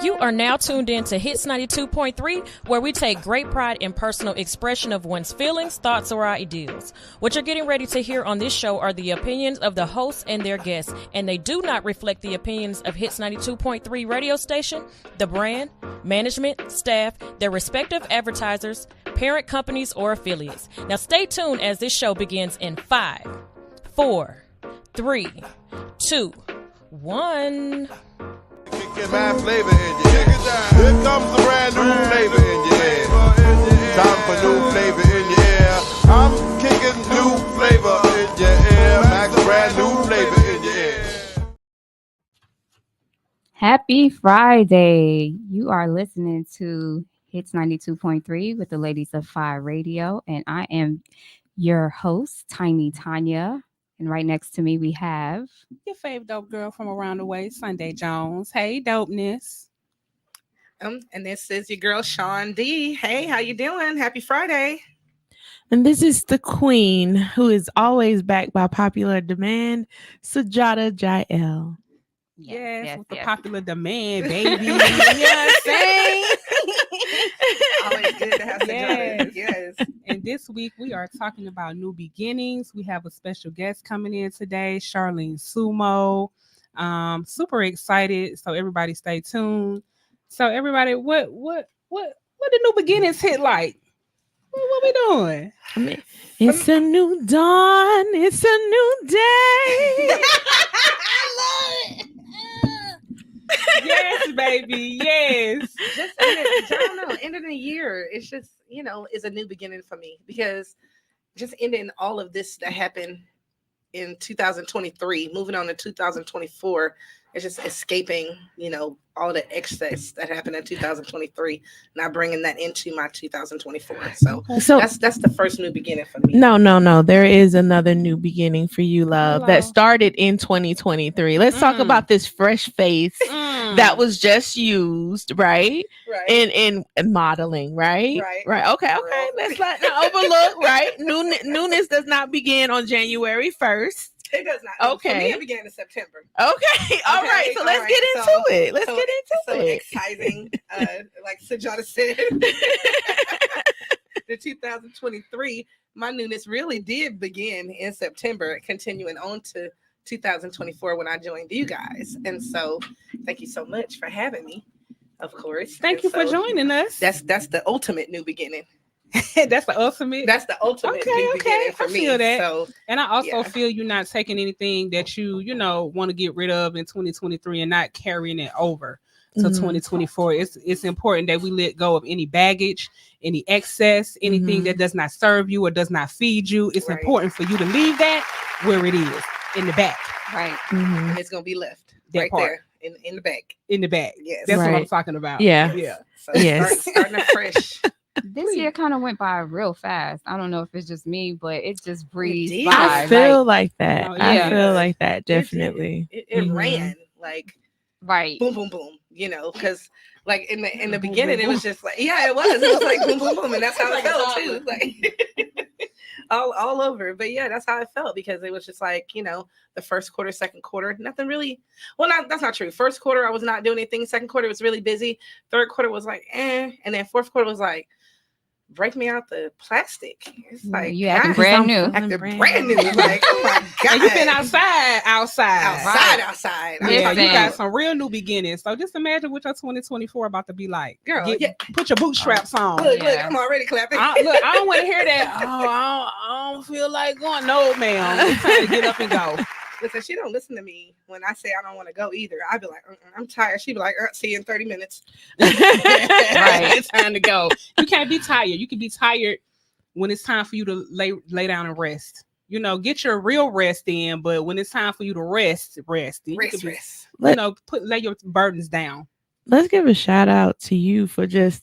You are now tuned in to Hits 92.3, where we take great pride in personal expression of one's feelings, thoughts, or ideals. What you're getting ready to hear on this show are the opinions of the hosts and their guests, and they do not reflect the opinions of Hits 92.3 radio station, the brand, management, staff, their respective advertisers, parent companies, or affiliates. Now stay tuned as this show begins in 5, 4, 3, 2, 1. Kicking my flavor in your ear. Here comes a brand new flavor in your ear. Time for new flavor in your ear. I'm kicking new flavor in your ear. Max brand new flavor in your ear. Happy Friday. You are listening to Hits 92.3 with the ladies of Fiye Radio, and I am your host, Tiny Tanya. And right next to me, we have your fave dope girl from around the way, Sunday Jones. Hey, dopeness. And this is your girl, Sean D. Hey, how you doing? Happy Friday. And this is the queen who is always backed by popular demand, Sujata Jael. Yes, with the popular demand, baby. You know what I'm saying? Always good to have Sujata. Yes. And this week we are talking about new beginnings. We have a special guest coming in today, Charlene Sumo. Super excited. So everybody stay tuned. So everybody, what the new beginnings hit like? What we doing? I mean, it's a new dawn. It's a new day. I love it. Yes, baby. Yes. Just I don't know. End of the year, it's just is a new beginning for me because just ending all of this that happened in 2023, moving on to 2024, it's just escaping, all the excess that happened in 2023, not bringing that into my 2024. So that's the first new beginning for me. No. There is another new beginning for you, love. Hello. That started in 2023. Let's talk about this fresh face that was just used, right? Right. In modeling, right? Right. Okay. Let's not overlook, right? Newness does not begin on January 1st. It does not. Okay. For me, it began in September. Okay. All right. So let's get into it. Let's get into it. Exciting. Like Sujata said, the 2023, my newness really did begin in September, continuing on to 2024 when I joined you guys. And so thank you so much for having me, of course. Thank you for joining us. That's the ultimate new beginning. That's the ultimate. That's the ultimate. Okay. For me. Feel that. So, and I also feel you're not taking anything that you want to get rid of in 2023 and not carrying it over to 2024. It's important that we let go of any baggage, any excess, anything that does not serve you or does not feed you. It's important for you to leave that where it is, in the back. Right. And it's gonna be left right there in the back. In the back. Yes. That's what I'm talking about. Yeah. So starting fresh. This year kind of went by real fast. I don't know if it's just me, but it just breezed by. I feel like that. I feel like that, definitely. It ran like boom, boom, boom. Because like in the beginning, it was just like it was like boom, boom, boom, and that's how it felt too. Like all over. But that's how it felt because it was just like the first quarter, second quarter, nothing really. Well, that's not true. First quarter, I was not doing anything. Second quarter was really busy. Third quarter was like and then fourth quarter was like, break me out the plastic. It's like you acting brand new. Brand new. Like, oh my God. And you've been outside. Yeah, you got some real new beginnings. So just imagine what your 2024 about to be like. Girl, put your bootstraps on. Look, I'm already clapping. I don't want to hear that. I don't feel like going. No, ma'am. I'm trying to get up and go. Listen, she don't listen to me when I say I don't want to go either. I'd be like, I'm tired. She'd be like, see you in 30 minutes. Right. It's time to go. You can't be tired. You can be tired when it's time for you to lay down and rest. Get your real rest in, but when it's time for you to rest. Rest. Lay your burdens down. Let's give a shout out to you for just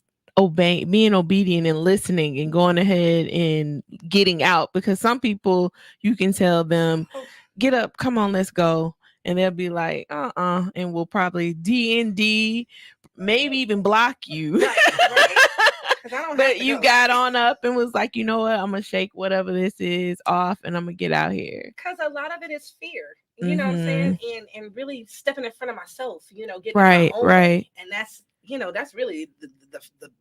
being obedient and listening and going ahead and getting out, because some people you can tell them, get up, come on, let's go. And they'll be like, and we'll probably DND, maybe even block you. Right. But you got on up and was like, you know what? I'm going to shake whatever this is off and I'm going to get out here. Because a lot of it is fear. You know what I'm saying? And really stepping in front of myself, getting right, my own right. way. And that's that's really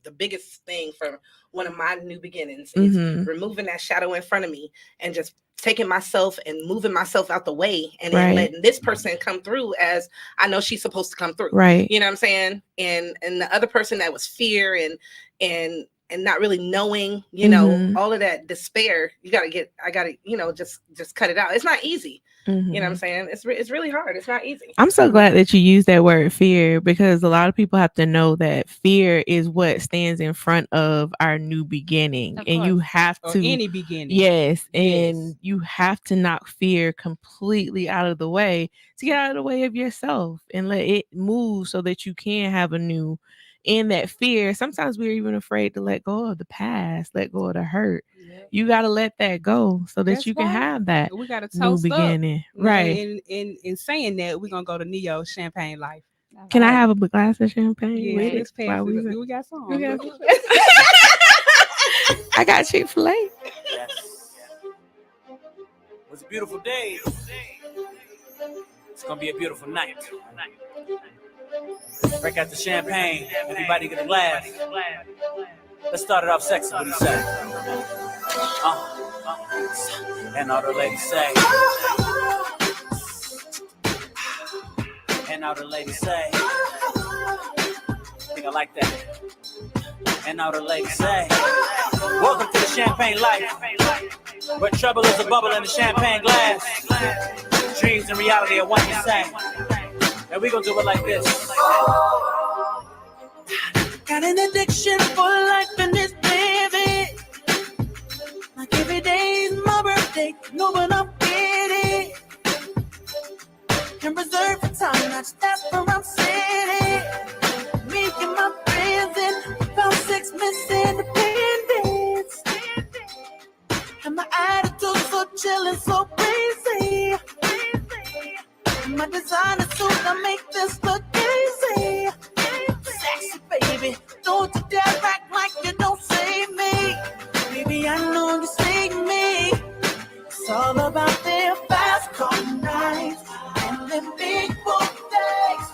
the biggest thing for one of my new beginnings is removing that shadow in front of me and just taking myself and moving myself out the way and then letting this person come through as I know she's supposed to come through. Right. You know what I'm saying? And the other person that was fear and not really knowing, all of that despair, I gotta, just cut it out. It's not easy. You know what I'm saying? It's really hard. It's not easy. I'm so glad that you use that word fear, because a lot of people have to know that fear is what stands in front of our new beginning. And you have to, any beginning. Yes. And you have to knock fear completely out of the way to get out of the way of yourself and let it move so that you can have a new. In that fear, sometimes we're even afraid to let go of the past, let go of the hurt. You got to let that go so that you can have that we got a new beginning. Up. Right. In saying that, we're going to go to Neo Champagne Life. Can I have a glass of champagne? Yeah, let's pass it. We got some. I got Chick-fil-A. Yes. It was a beautiful day. It's going to be a beautiful night. Break out the champagne. Everybody get a glass. Let's start it off sexy. What do you say? And all the ladies say. And all the ladies say. I think I like that. And all the ladies say. Welcome to the Champagne Life, where trouble is a bubble in the champagne glass. Dreams and reality are one and the same. And we gonna do it like this. Got an addiction for life in this baby. Like every day is my birthday, no but I'm getting. And reserve for time, that's where I'm sitting. Me and my friends and about 6 months independence. And my attitude so chill and so crazy. My designer suit, I make this look easy. Sexy baby, don't you dare act like you don't see me. Baby, I know you see me. It's all about their fast car nights and them big book days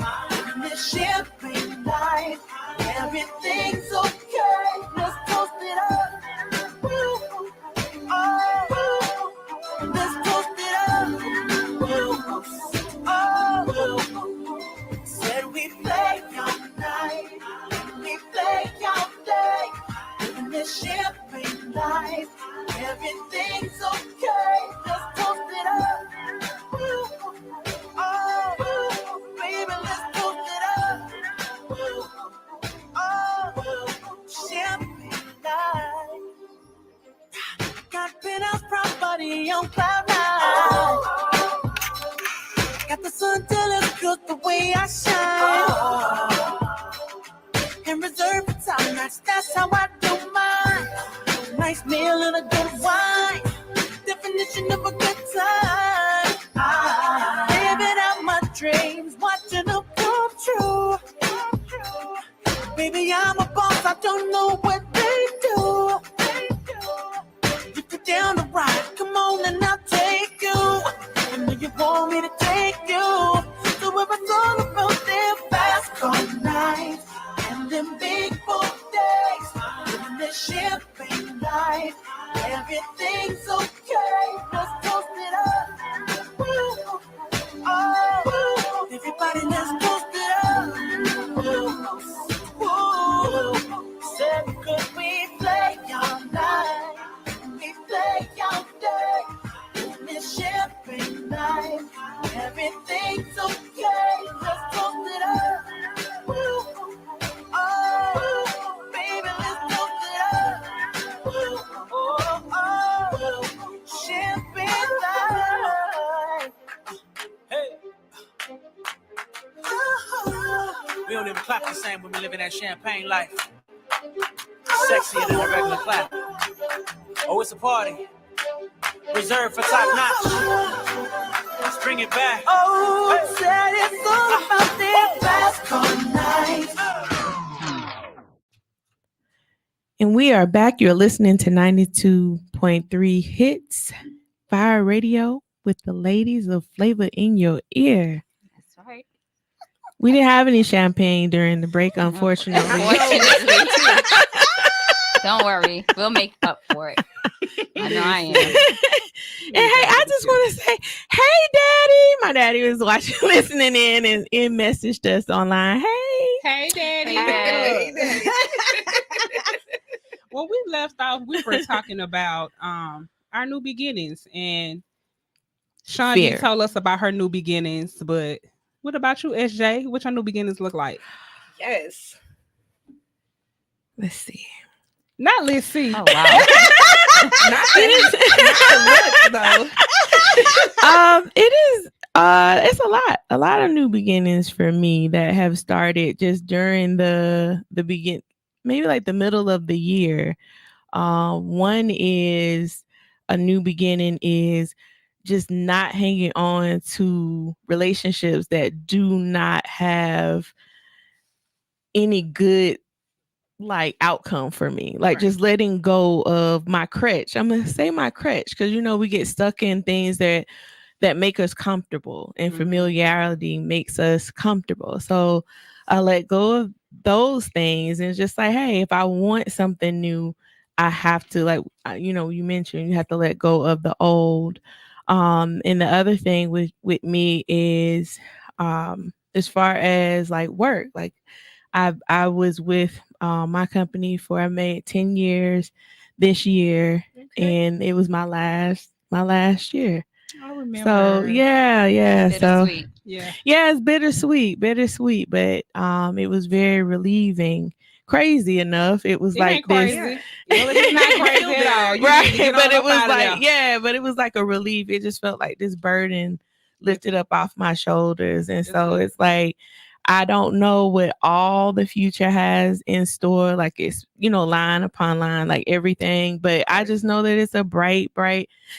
and this champagne night. Everything's okay. Let's toast it up. Woo. Oh, let's toast it up. Woo. Oh, said we play all night, we play all day, in this champagne life, everything's okay, let's toast it up, oh, baby, let's toast it up, oh, champagne life, got penthouse property on cloud nine. Got the sun till it's good the way I shine. And reserve for time, that's how I do mine. Nice meal and a good wine. Definition of a good time. Living out my dreams, watching them come true. Baby, I'm a boss, I don't know what they do. You go down the ride, come on and I'll take you. I know you want me to take you. So if it's all about their fast car nights and them big book days, living this champagne life, everything's okay. Let's toast it up. Woo. Oh, everybody, let's toast it up. Woo. Said could we play all night? We play all day. This champagne night, everything's okay. Let's toast it up. Woo. Oh, baby, let's toast it up. Woo. Oh, champagne night. Hey. We don't even clap the same when we live in that champagne life. Sexier than a regular clap. Oh, it's a party. Reserved for top notch. Let's bring it back. Oh, hey. Said it's all about their fast car night. And we are back. You're listening to 92.3 Hits Fire Radio with the ladies of Flaava In Ya Ear. That's right. We didn't have any champagne during the break, unfortunately. Don't worry, we'll make up for it. I know I am. And hey, I just want to say, hey, Daddy. My daddy was listening in and messaged us online. Hey, Daddy. Hey, Daddy. When we left off, we were talking about our new beginnings, and Sean D told us about her new beginnings. But what about you, SJ? What your new beginnings look like? Yes. Let's see. Not let's see. Oh wow. not the look, though. It is. It's a lot of new beginnings for me that have started just during the begin, maybe like the middle of the year. One is a new beginning is just not hanging on to relationships that do not have any good like outcome for me, like just letting go of my crutch. I'm gonna say my crutch because we get stuck in things that make us comfortable, and familiarity makes us comfortable. So I let go of those things and just like, hey, if I want something new, I have to, like, you mentioned you have to let go of the old. And the other thing with me is as far as like work, like I was with my company for, I made 10 years this year, and it was my last year. I remember. So yeah. So yeah, it's bittersweet, but it was very relieving. Crazy enough, it was like this. Crazy. It's not crazy at all. Right, but it was like but it was like a relief. It just felt like this burden lifted up off my shoulders, and so it's like, I don't know what all the future has in store. Like, it's, line upon line, like everything. But I just know that it's a bright,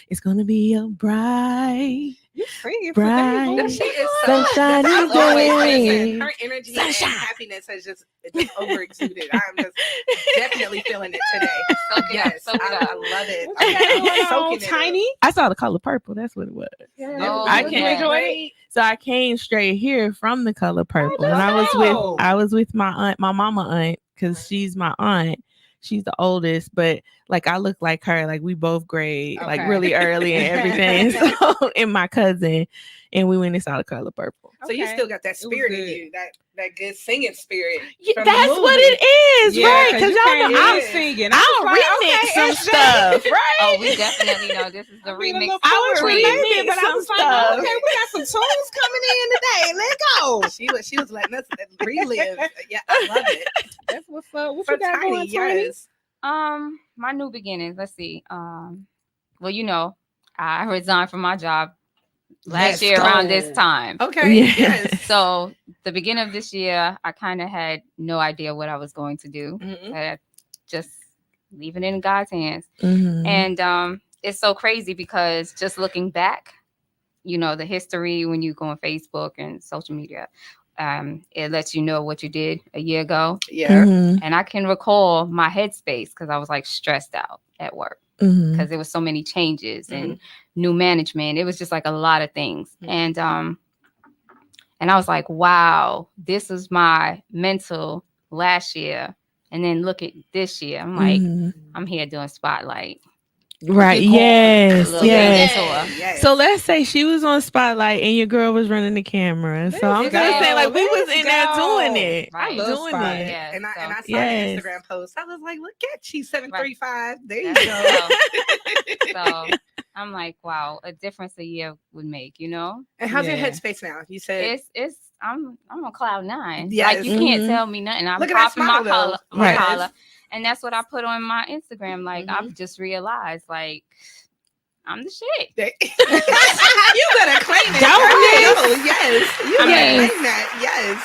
it's going to be a bright, you singing bright, No, she is sunshiny day. Her energy and happiness has just over exuded. I'm just definitely feeling it today. Yes, I love it. I'm soaking Tiny. I saw The Color Purple. That's what it was. Yeah. I came straight here from The Color Purple, and I was with my aunt, my mama aunt, because she's my aunt. She's the oldest, but like I look like her. Like we both grade like really early and everything. So, and my cousin, and we went and saw The Color Purple. So you still got that spirit in you, that good singing spirit. Yeah, that's what it is, right? Because y'all know I'm singing. I'll remix some stuff, right? Oh, we definitely know this is the remix. I would remix some stuff. Okay, we got some tunes coming in today. Let's go. She was letting us relive. Yeah, I love it. That's what's up. What you got going, yes. My new beginnings. Let's see. Well, I resigned from my job last year around this time. Okay. Yes. So the beginning of this year, I kind of had no idea what I was going to do. Just leaving it in God's hands. And it's so crazy because just looking back, the history when you go on Facebook and social media, it lets you know what you did a year ago. Yeah. And I can recall my headspace because I was like stressed out at work because there was so many changes and new management. It was just like a lot of things. And I was like, wow, this was my mental last year. And then look at this year. I'm like, I'm here doing Spotlight. Right. Yes. Yes. So let's say she was on Spotlight and your girl was running the camera. So I'm gonna say, like, we was in there doing it. Right. Doing it. Yes. And I saw the Instagram post. I was like, look at she's 735. There you go. So I'm like, wow, a difference a year would make, And how's your headspace now? You said I'm on cloud 9. Yes. Like, you can't tell me nothing. I'm popping my collar. And that's what I put on my Instagram. Like, I've just realized, like, I'm the shit. You better claim it. Yes. You better claim that. Yes.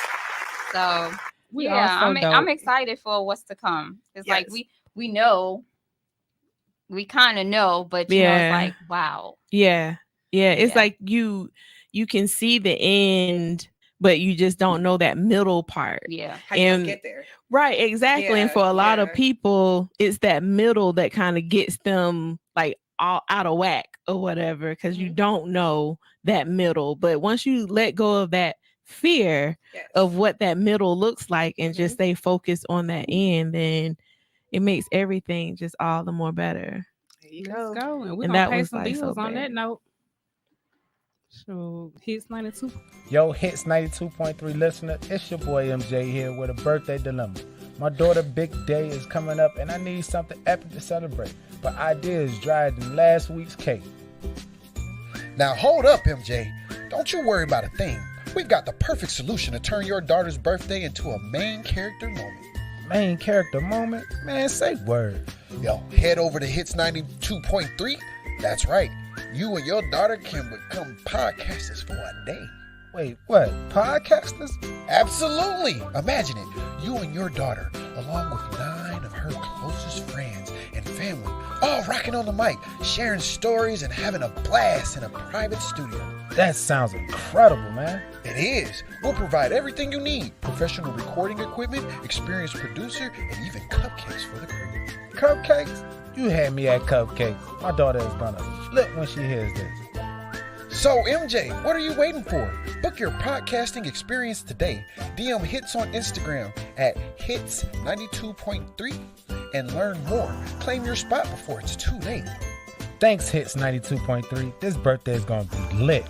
So, I'm excited for what's to come. It's like we know, we kind of know, but you know, it's like, wow. Yeah. It's like you can see the end, but you just don't know that middle part. Yeah. How you get there. Right, exactly. And for a lot of people, it's that middle that kind of gets them like all out of whack or whatever, because you don't know that middle. But once you let go of that fear of what that middle looks like and just stay focused on that end, then it makes everything just all the more better. There you Let's go. go. And we're And going that to pay was, some like, bills so on bad. that note. So, Hits 92. Yo, Hits 92.3 listener, it's your boy MJ here with a birthday dilemma. My daughter's big day is coming up and I need something epic to celebrate. But idea is drier than last week's cake. Now hold up, MJ. Don't you worry about a thing. We've got the perfect solution to turn your daughter's birthday into a main character moment. Main character moment? Man, say word. Yo, head over to Hits 92.3. That's right. You and your daughter can become podcasters for a day. Wait, what? Podcasters? Absolutely. Imagine it. You and your daughter, along with 9 of her closest friends and family, all rocking on the mic, sharing stories and having a blast in a private studio. That sounds incredible, man. It is. We'll provide everything you need. Professional recording equipment, experienced producer, and even cupcakes for the crew. Cupcakes? You had me at cupcakes. My daughter is gonna flip when she hears this. So, MJ, what are you waiting for? Book your podcasting experience today. DM Hits on Instagram at Hits92.3 and learn more. Claim your spot before it's too late. Thanks, Hits 92.3. This birthday is gonna be lit.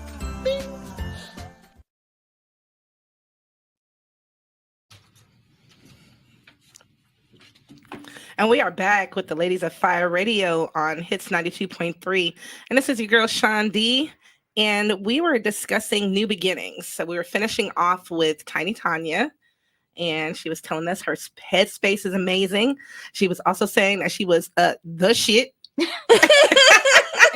And we are back with the ladies of Fiye Radio on Hits 92.3. And this is your girl, Sean D. And we were discussing new beginnings. So we were finishing off with Tiny Tanya. And she was telling us her headspace is amazing. She was also saying that she was the shit.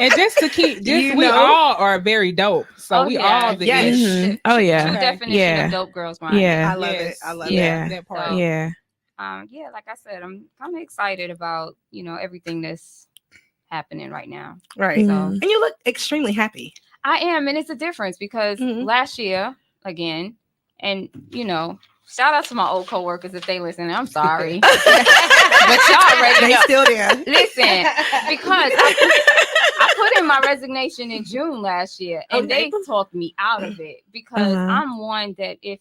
And just to keep, we all are very dope. So we all the ish. Mm-hmm. Oh, yeah. True definition of dope girls mind. Yeah. I love it. I love that part. So, yeah. Yeah, like I said, I'm kind of excited about, everything that's happening right now. Right. So, And you look extremely happy. I am, and it's a difference because last year, again, and shout out to my old coworkers if they listen. I'm sorry, but y'all already They know. still there. Listen, because I put in my resignation in June last year, and they talked me out of it because I'm one that if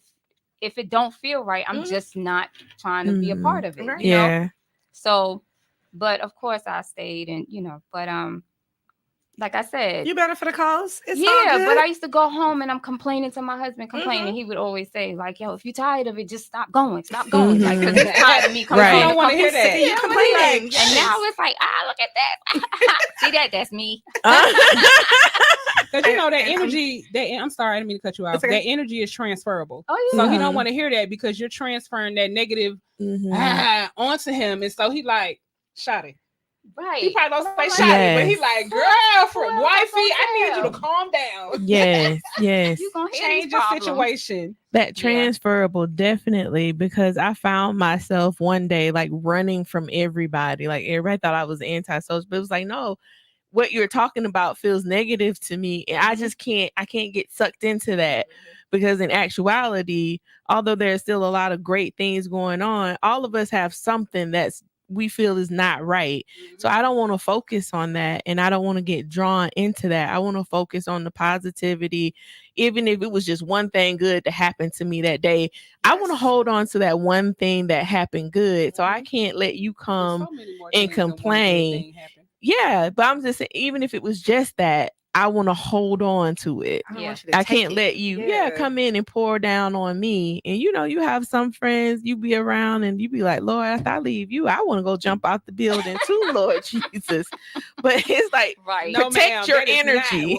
it don't feel right, I'm just not trying to be a part of it. Right. You know? So, but of course I stayed, and but like I said, You better for the cause. It's all good. but I used to go home and I'm complaining to my husband, complaining. He would always say, like, yo, if you're tired of it, just stop going. Like, because he's tired of me complaining. I don't want to hear that. You complaining. And now it's like, look at that. See that? That's me. Because that energy, I'm sorry, I didn't mean to cut you off. Okay. That energy is transferable. Oh, yeah. So he don't want to hear that because you're transferring that negative onto him. And so he like, shot it. Right. He probably don't say shot it, but he like, girlfriend, wifey, I need you to calm down. Yes. You gonna hear Change these your problems. situation. That transferable, definitely, because I found myself one day like running from everybody. Like everybody thought I was antisocial, but it was like, no, what you're talking about feels negative to me. And I just can't get sucked into that because in actuality, although there's still a lot of great things going on, all of us have something that's we feel is not right. So I don't want to focus on that. And I don't want to get drawn into that. I want to focus on the positivity. Even if it was just one thing good to happen to me that day, I want to hold on to that one thing that happened good. So I can't let you come and complain. Yeah. But I'm just saying, even if it was just that, I want to hold on to it. I can't let you come in and pour down on me. And you have some friends you be around and you be like, Lord, after I leave you, I want to go jump out the building too, Lord Jesus. But it's like, protect your energy.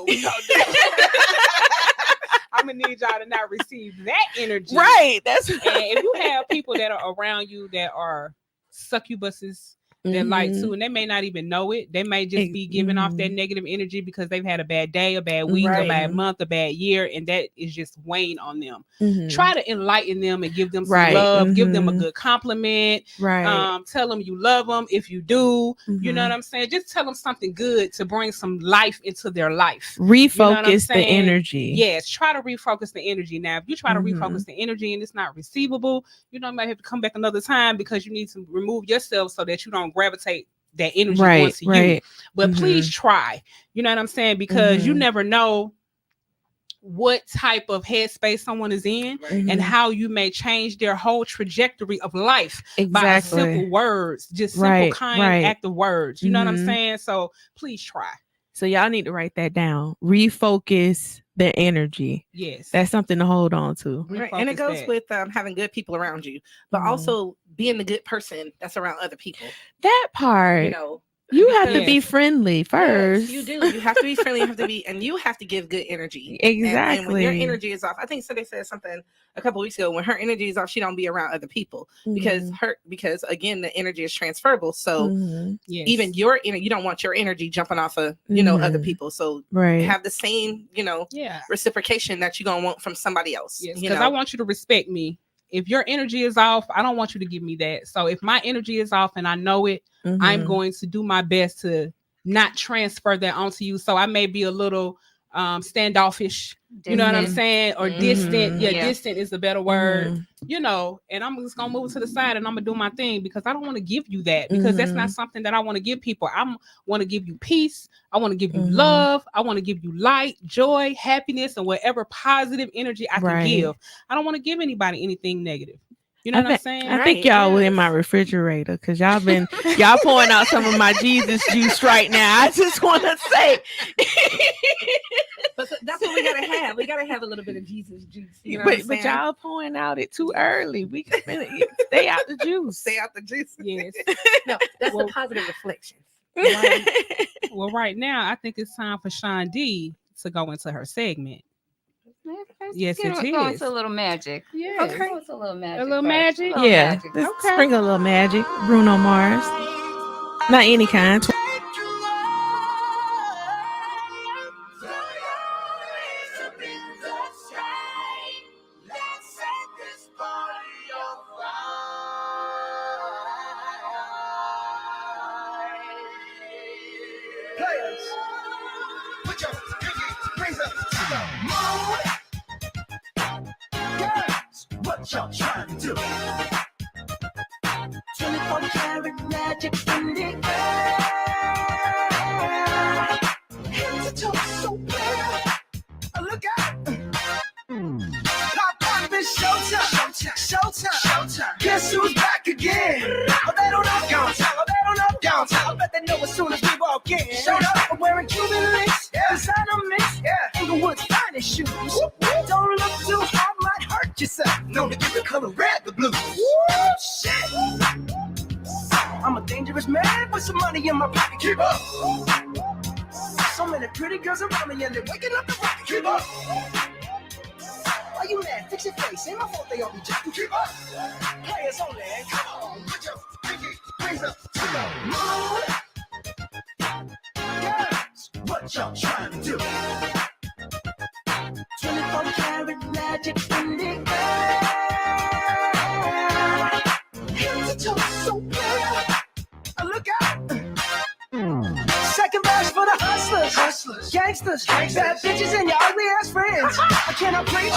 I'm gonna need y'all to not receive that energy. Right. That's and if you have people that are around you that are succubuses, that like too, and they may not even know it. They may just be giving off that negative energy because they've had a bad day, a bad week, a bad month, a bad year, and that is just weighing on them. Try to enlighten them and give them some love, give them a good compliment, tell them you love them if you do. You know what I'm saying? Just tell them something good to bring some life into their life. Refocus the energy. Yes, try to refocus the energy. Now, if you try to refocus the energy and it's not receivable, you might have to come back another time because you need to remove yourself so that you don't gravitate that energy onto you. But please try. You know what I'm saying? Because you never know what type of headspace someone is in and how you may change their whole trajectory of life by simple words, just simple, kind, active words. You know what I'm saying? So please try. So y'all need to write that down. Refocus the energy. Yes. That's something to hold on to. Right. And it goes with having good people around you, but also being the good person that's around other people. That part. You know. You have to be friendly first. Yes, you do. You have to be friendly. And you have to give good energy. Exactly. And when your energy is off, I think Cindy said something a couple weeks ago. When her energy is off, she don't be around other people because again, the energy is transferable. So even your energy, you don't want your energy jumping off of other people. So have the same reciprocation that you're gonna want from somebody else. Yes, because I want you to respect me. If your energy is off, I don't want you to give me that. So if my energy is off and I know it, I'm going to do my best to not transfer that onto you. So I may be a little standoffish, you know what I'm saying? Or distant. Distant is a better word, and I'm just going to move to the side and I'm going to do my thing because I don't want to give you that because that's not something that I want to give people. I want to give you peace. I want to give you love. I want to give you light, joy, happiness, and whatever positive energy I can give. I don't want to give anybody anything negative. You know what I'm saying? I think y'all were in my refrigerator because y'all pouring out some of my Jesus juice right now. I just want to say. But that's what we gotta have. We gotta have a little bit of Jesus juice. You know but y'all pouring out it too early. We can stay out the juice. Stay out the juice. Yes. No, that's the positive reflections. Well, right now I think it's time for Sean D to go into her segment. Yes, it is. Going to a little magic. Yeah. Okay. It's a little magic. A little magic? Yeah. Let's sprinkle a little magic. Bruno Mars. Not any kind. What y'all trying to do? 24 karat magic in the air. Head to toe so clear. Look out. Pop, it's showtime. Showtime. Guess who's back again? Oh, they don't know downtown. I bet they know as soon as we walk in. Showed up, I'm wearing Cuban links. Designer mix. Inglewood's finest shoes. Don't look too hard, might hurt yourself. Known to give the color red, the blue. Shit. I'm a dangerous man with some money in my pocket. Keep up. So many pretty girls around me and they're waking up the rocket. Keep up. Why you mad? Fix your face. Ain't my fault they all be jacking. Keep up. Players only. Come on. Put your pinky rings up to the moon. Girls, what y'all trying to do? 24 karat magic in the air. Head to toe so clear. Look out. Second verse for the hustlers, gangsters, bad bitches and your ugly ass friends. I cannot preach,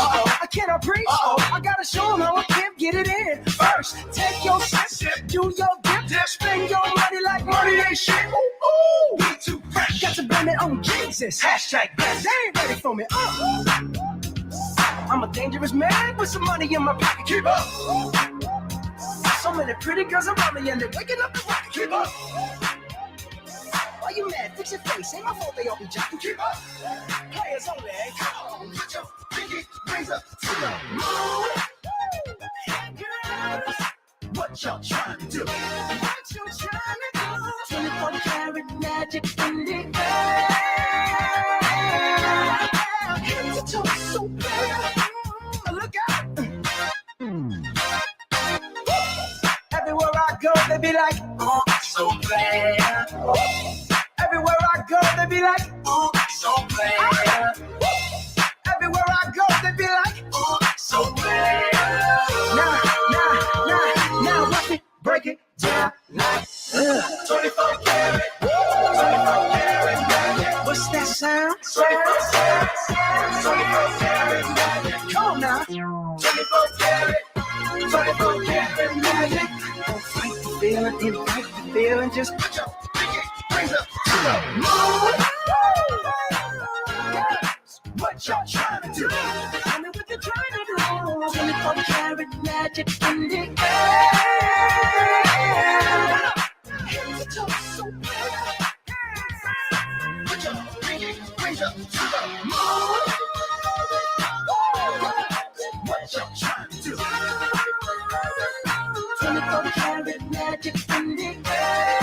I gotta show them how a pimp get it in. First, take your sip, do your dip, spend your money like money ain't shit. Ooh, we too fresh. Got to blame it on Jesus. Hashtag blessed. They ain't ready for me. I'm a dangerous man with some money in my pocket. Keep up. So many pretty girls around me and they're waking up the rocket. Keep up. Why you mad? Fix your face. Ain't my fault they all be jacking. Keep up. Players only. Come on. Put your pinky rings up to the moon. Girls, what y'all trying to do? 24 karat magic in the air. Head to toe so clear. Look out. Everywhere I go, they be like, oh, so bad. Everywhere I go, they be like, oh, so bad. Everywhere I go, they be like, oh, so bad. Now, watch me break it down like 24 karat. 24 karat magic. What's that sound? 24 karat magic. Come on now. 24 karat. 24 karat magic. Don't fight the feeling, invite the feeling. Just put your pinky rings up to the moon. What y'all trying to do? Tell me what you're trying to do. 24-karat magic in the air. Head to toe, so bad. Put your pinky rings up to the moon. What y'all trying to do? 24-karat magic in the air.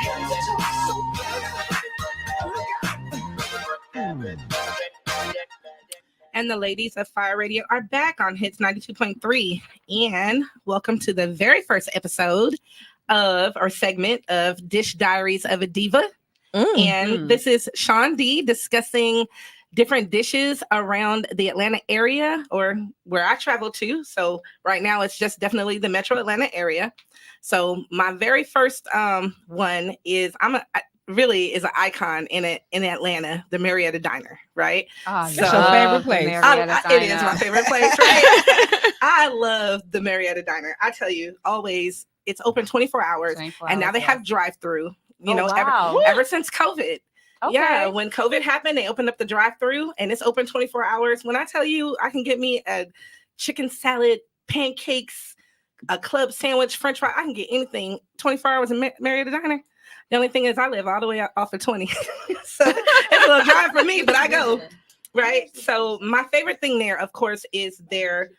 Head to toe, so bad. And the ladies of Fire Radio are back on Hits 92.3. And welcome to the very first episode or segment of Dish Diaries of a Diva. And this is Sean D discussing different dishes around the Atlanta area or where I travel to. So right now it's just definitely the Metro Atlanta area. So my very first one is really is an icon in Atlanta, the Marietta Diner, right? Oh, so your favorite place. It is my favorite place, right? I love the Marietta Diner. I tell you, always, it's open 24 hours. And now they have drive-through, ever since COVID. Okay. Yeah, when COVID happened, they opened up the drive-through and it's open 24 hours. When I tell you, I can get me a chicken salad, pancakes, a club sandwich, french fry. I can get anything 24 hours in Marietta Diner. The only thing is I live all the way off of 20. So it's a little drive for me, but I go, right? So my favorite thing there, of course, is their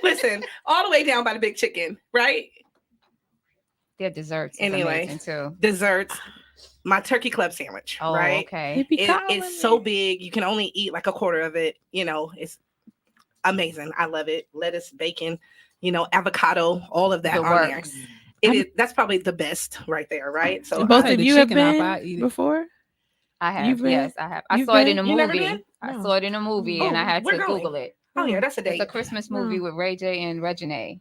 listen, all the way down by the Big Chicken, right? Their desserts. Anyway, too. Desserts. My turkey club sandwich, Oh, right? okay. It's so big. You can only eat like a quarter of it. It's amazing. I love it. Lettuce, bacon, avocado, all of that It on works. there. That's probably the best right there, right? So both of you have been before? I have. Yes, I have. I saw it in a movie. I saw it in a movie and I had to Google it. Oh yeah, that's a date. It's a Christmas movie with Ray J and Reginae.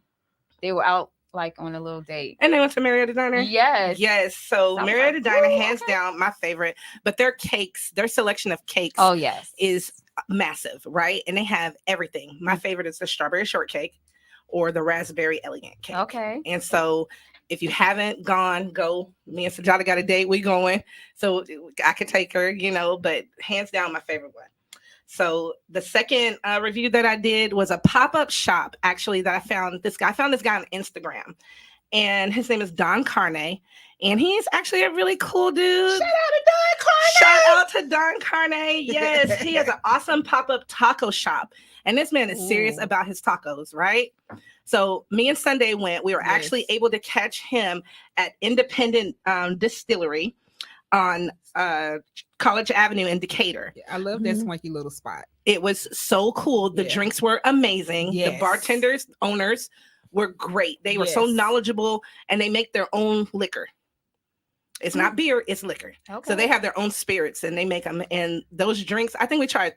They were out like on a little date. And they went to Marietta Diner? Yes. Yes. So Marietta Diner, hands down, my favorite. But their cakes, their selection of cakes is massive, right? And they have everything. My favorite is the strawberry shortcake or the raspberry elegant cake. Okay. And so if you haven't gone, go. Me and Sajada got a date. We going. So I could take her, but hands down, my favorite one. So the second review that I did was a pop-up shop, actually, that I found this guy. I found this guy on Instagram. And his name is Don Carne. And he's actually a really cool dude. Shout out to Don Carne. Yes, he has an awesome pop-up taco shop. And this man is serious about his tacos, right? So me and Sunday went. We were actually able to catch him at Independent Distillery on College Avenue in Decatur. I love that swanky little spot. It was so cool. The drinks were amazing. The bartenders, owners were great. They were so knowledgeable, and they make their own liquor. It's not beer, it's liquor. Okay. So they have their own spirits, and they make them. And those drinks, I think we tried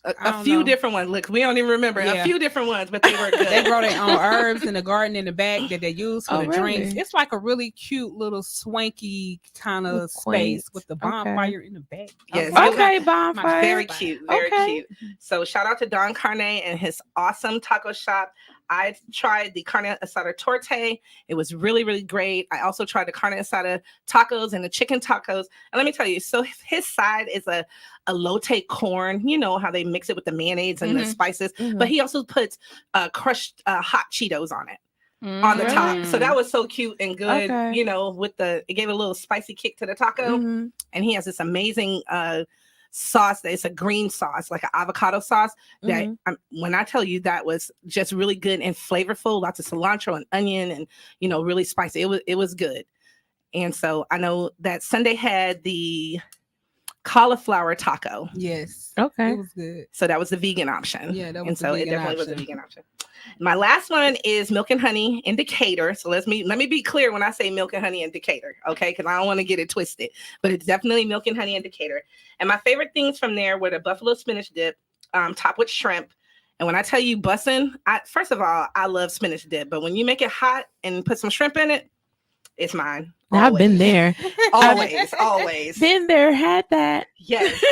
a few different ones. Look, we don't even remember a few different ones, but they were good. They grow their own herbs in the garden in the back that they use for the drinks. It's like a really cute little swanky kind of space with the bonfire in the back. Yes. Okay, bonfire. Very cute. Very cute. So shout out to Don Carne and his awesome taco shop. I tried the carne asada torte. It was really, really great. I also tried the carne asada tacos and the chicken tacos. And let me tell you, so his side is a elote corn. You know how they mix it with the mayonnaise and the spices. But he also puts crushed hot Cheetos on it. On the top. So that was so cute and good, it gave a little spicy kick to the taco. And he has this amazing sauce that it's a green sauce, like an avocado sauce that when I tell you that was just really good and flavorful, lots of cilantro and onion and really spicy. It was good. And so I know that Sunday had the cauliflower taco. Yes. Okay. It was good. So that was the vegan option. Yeah, that was and so it definitely was a vegan option. My last one is Milk and Honey in Decatur. So let me be clear when I say Milk and Honey in Decatur, okay? Because I don't want to get it twisted. But it's definitely Milk and Honey in Decatur. And my favorite things from there were the buffalo spinach dip, topped with shrimp. And when I tell you bussin', first of all, I love spinach dip. But when you make it hot and put some shrimp in it, it's mine. Always. I've been there. always. Been there, had that. Yes.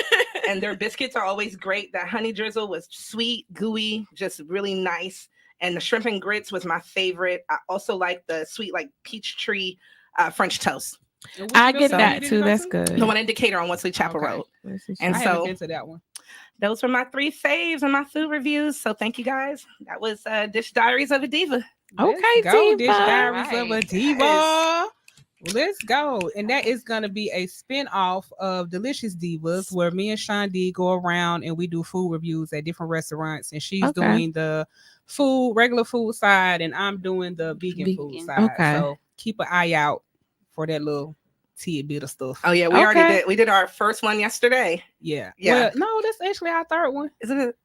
And their biscuits are always great. That honey drizzle was sweet, gooey, just really nice. And the shrimp and grits was my favorite. I also like the sweet, like peach tree French toast. I get that too. That's good. The one in Decatur on Wesley Chapel Road. And I haven't been to that one. Those were my 3 faves and my food reviews. So thank you guys. That was Dish Diaries of a Diva. Okay, go Diva. Dish Diaries of a Diva. Let's go. And that is going to be a spin-off of Delicious Divas, where me and Sean D go around and we do food reviews at different restaurants. And she's doing the regular food side, and I'm doing the vegan food side. Okay. So keep an eye out for that little tidbit of stuff. Oh yeah, we already did. We did our first one yesterday. Yeah. Yeah. Well, no, that's actually our third one. Isn't it?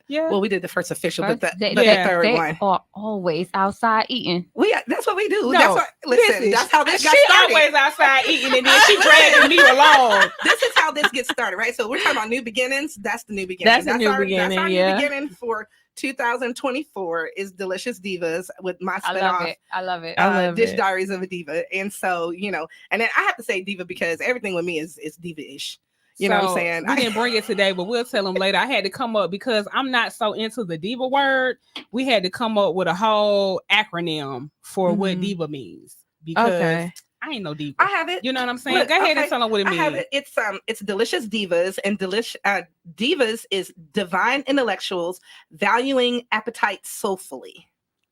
Yeah. Well, we did the first official, but the they third one. are always outside eating. That's what we do. No, that's what. Listen, that's how this got she started. always outside eating, and then she dragging me along. This is how this gets started, right? So we're talking about new beginnings. That's the new beginning. That's our new beginning for 2024 is Delicious Divas with my spinoff. I love it. Dish Diaries of a Diva. And so, and then I have to say diva because everything with me is diva-ish. You know what I'm saying? We didn't bring it today, but we'll tell them later. I had to come up because I'm not so into the diva word. We had to come up with a whole acronym for what diva means because I ain't no diva. I have it. You know what I'm saying? Go ahead and tell them what it means. I have it. It's Delicious Divas, and divas is divine intellectuals valuing appetite soulfully.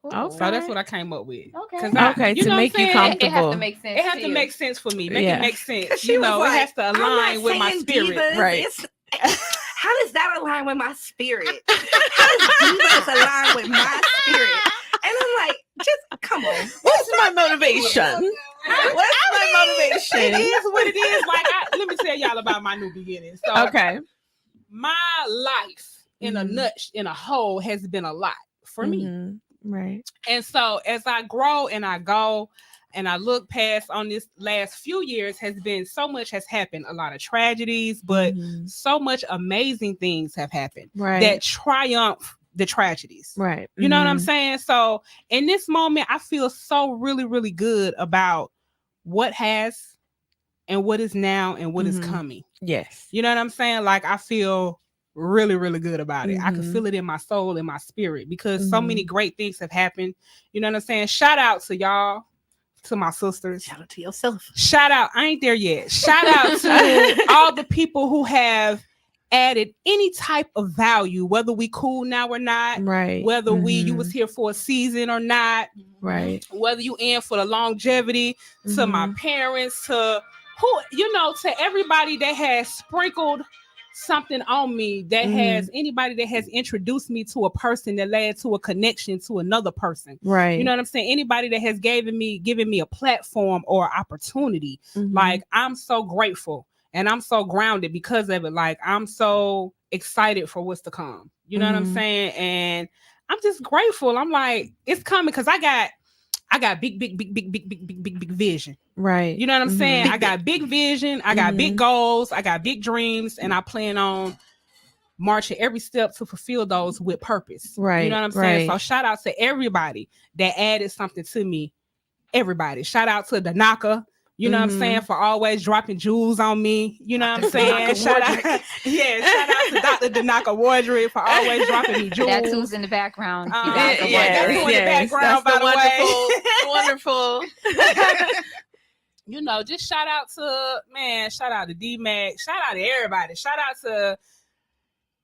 Oh, so that's what I came up with. Okay, to make you comfortable. It has to make sense. It has to make sense for me. Make it make sense. It has to align with my spirit. Divas, right. How does that align with my spirit? How does divas align with my spirit? And I'm like, just come on. What's my motivation? What's my motivation? It is what it is. Like, let me tell y'all about my new beginning. So, my life in a whole has been a lot for me. Right. And so as I grow and I go and I look past on this last few years so much has happened. A lot of tragedies, but so much amazing things have happened that triumph the tragedies. Right. You know what I'm saying? So in this moment, I feel so really, really good about what has and what is now and what is coming. Yes. You know what I'm saying? Like, I feel really, really good about it. I can feel it in my soul, in my spirit, because so many great things have happened. You know what I'm saying? Shout out to y'all, to my sisters. Shout out to yourself. Shout out. I ain't there yet. Shout out to all the people who have added any type of value, whether we cool now or not, right? Whether you was here for a season or not, right? Whether you in for the longevity, to my parents, to who, to everybody that has sprinkled something on me, that has anybody that has introduced me to a person that led to a connection to another person, right? You know what I'm saying? Anybody that has given me a platform or opportunity. Like, I'm so grateful and I'm so grounded because of it. Like, I'm so excited for what's to come. You know what I'm saying? And I'm just grateful. I'm like, it's coming because I got big vision. Right. You know what I'm saying? I got big vision. I got big goals. I got big dreams. And I plan on marching every step to fulfill those with purpose. Right. You know what I'm saying? So shout out to everybody that added something to me. Everybody. Shout out to Danaka. You know what I'm saying? For always dropping jewels on me. You know what I'm saying? Shout out to Dr. Danaka Wardred for always dropping me jewels. That's who's in the background. That's in the background, by the way. Wonderful. Just shout out to D-Mac. Shout out to everybody. Shout out to